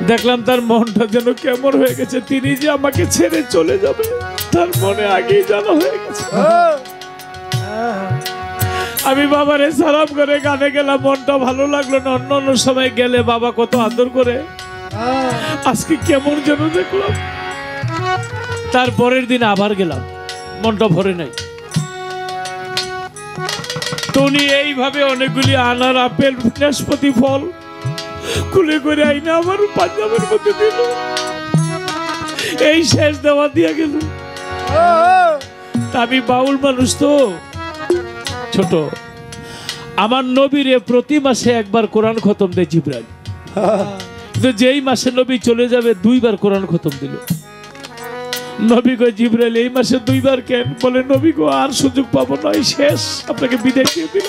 দেখলাম তার মনটা যেন কেমন হয়ে গেছে। তিনি যে আমাকে ছেড়ে চলে যাবে তার মনে আগেই জানা হয়ে গেছে। আমি বাবারে সালাম করে গানে গেলাম, মনটা ভালো লাগলো না। অন্য অন্য সময় গেলে বাবা কত আদর করে, আজকে কেমন যেন দেখলাম। তারপরের দিন আবার গেলাম, মনটা ভরে নাই। তো উনি এইভাবে অনেকগুলি আনার, আপেল, নাশপাতি ফল খুলে করে আইনা আমার পাঞ্জাবের মধ্যে দিল। এই শেষ দেওয়া দিয়া গেল। আমি বাউল মানুষ তো ছোট, আমার নবীরে প্রতি মাসে একবার কোরআন খতম দেয় জিবরাইল। যেই মাসে নবী চলে যাবে 2 বার কোরআন খতম দিল। নবী গো জিবরাইল এই মাসে 2 বার কেন? বলে নবী গো আর সুযোগ পাবো না, শেষ, আপনাকে বিদায় দিয়ে দিল।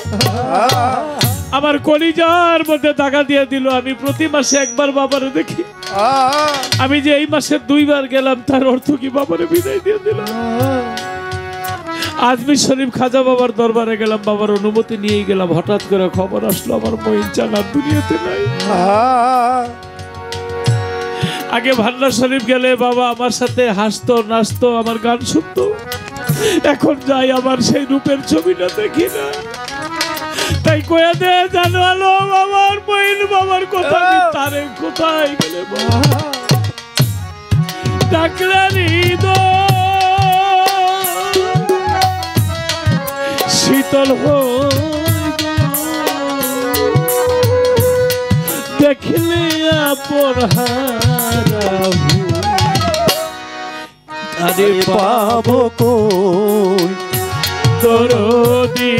আমার কলিজার মধ্যে দাগা দিয়ে দিল। আমি প্রতি মাসে একবার বাবারে দেখি, আমি যে এই মাসে 2 বার গেলাম তার অর্থ কি বাবারে বিদায় দিয়ে দিলাম। আজমির শরীফ খাজা বাবার দরবারে গেলাম, বাবার অনুমতি নিয়েই গেলাম। হঠাৎ করে খবর আসলো আমার মঈন চান আর দুনিয়াতে নাই। আগে ভান্ডার শরীফ গেলে বাবা আমার সাথে হাসতো, নাচতো, আমার গান শুনতো। এখন যাই আমার সেই রূপের ছবিটা দেখি না। তাই কয়া দে জানো আলো বাবার মঈন বাবার কথা, তারে কোথায় গেলে ডাকলারি দো শীতল দেখলে আপন আরে পাবো কই দরদি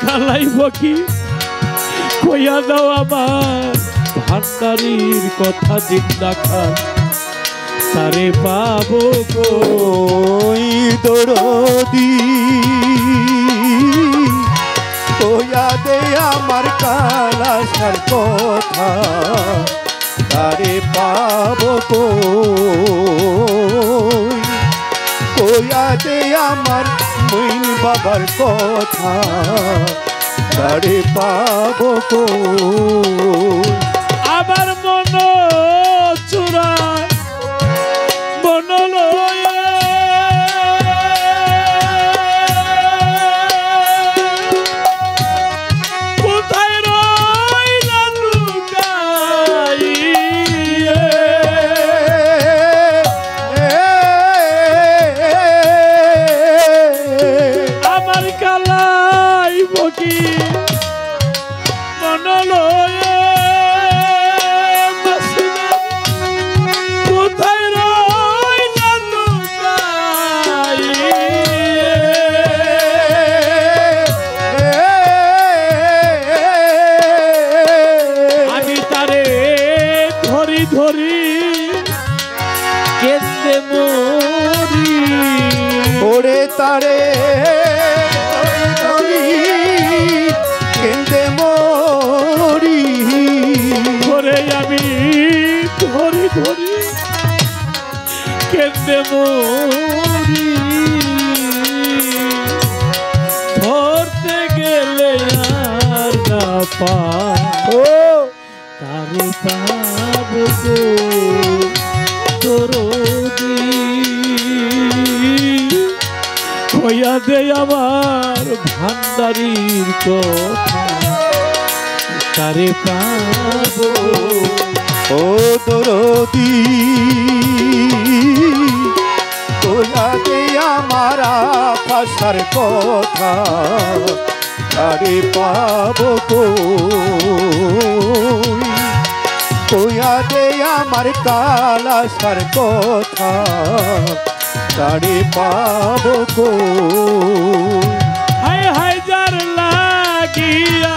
খালাইব কি কইয়া দাও আমার ভান্ডারির কথা জিন্দা খান তারে পাবো কই দরদি কইয়া দে আমার কালাসার কথা তারে পাবো কই কইয়া দে আমার মঈন বাবার কথা তারে পাবো কই আমার মন চূড়ায় মন লয়ে কোথায় রইলা লুকাইয়ে আমার কালাই বকি মন লয়ে কোথায় রইলা লুকাইয়ে আমি তারে ধরি ধরি কেঁদে মরি ওরে তারে ধরি কেঁদে মরি করে আমি ধরি ধরি কেঁদে মরি ধরতে গেলে আর না পাই ও তারে পাবো গো দরদি কইয়া দে আমার ভান্ডারির কথা তারে পাবো ও দরদি তোলা দে আমার আশার কথা আরে পাবো কই তোয়া দে আমার কালাসার কথা আরে পাবো কই হায় হায় যার লাগিয়া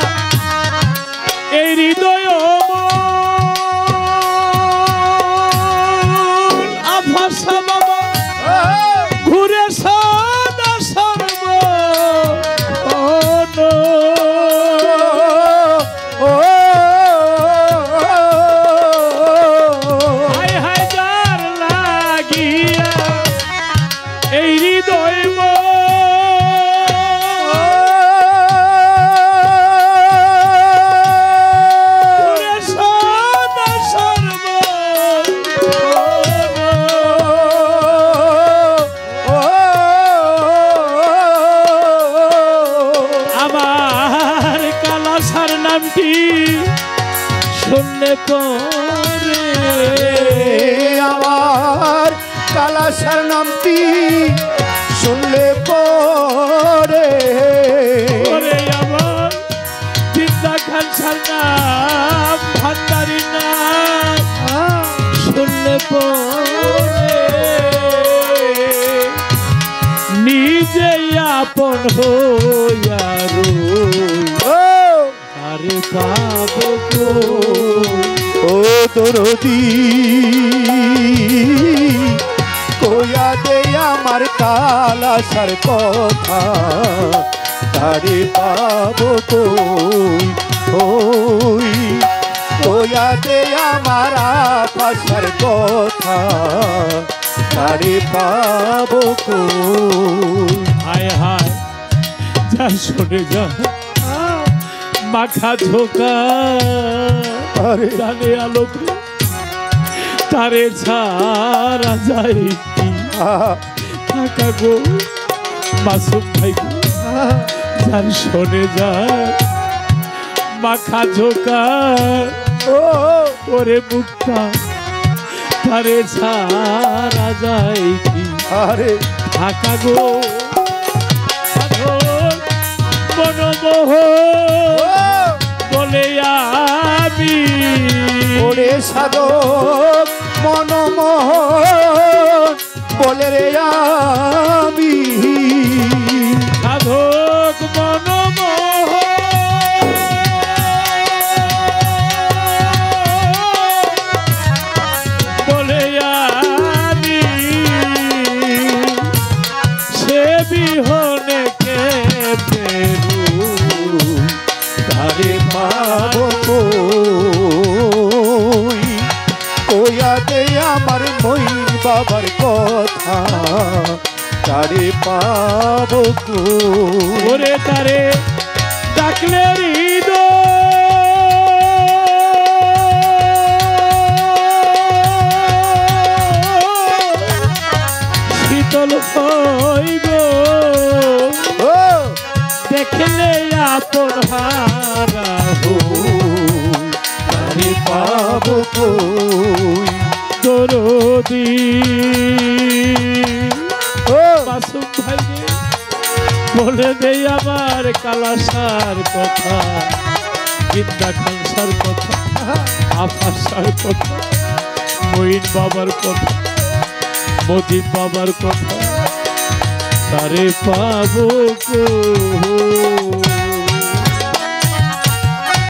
এই হৃদয় আফাসা বাবা ঘুরে সদা সর্ব হায় হায় যার লাগিয়া এই হৃদয় নামটি শুনলে পরে আমার কালাসার নামটি শুনলে পরে ওরে আমার জিন্দা খান সার নাম ভান্ডারি নাম শুনলে পরে নিজে আপন হইয়া আরে পাবো ও দরদি কোয়া দে আমার কালাসার কথা তারে পাবো কই ওই কোয়া দে আমার আশার কথা তারে পাবো কই হায় হায় যা শুনে যা মাখা ঝোকা জানে আলোক তারে ছাড়া যায় কি টাকা গো মাসুম ভাই যার শোনে যায় মাখা ঝোকা ওরে মুক্তা তারে ছাড়া যায় কি আরে টাকা গো মনমোহ বলে আমি ওরে সাধক মনমোহন বলে রে আমি সাধক মনমোহ বলে আমি সে বিহনে কে তারে পাবো কই কোয়া দে আমার মইন বাবার কথা তারে পাবো কই ওরে তারে ডাকলে শীতল হই গো দেখলে আপন হারা তারে পাবো কই দরদি মাসুম ভাই বলে দে আমার কালাসার কথা জিন্দা খানসার কথা আফাসার কথা মঈন বাবার কথা মজিদ বাবার কথা তারে পাবো কো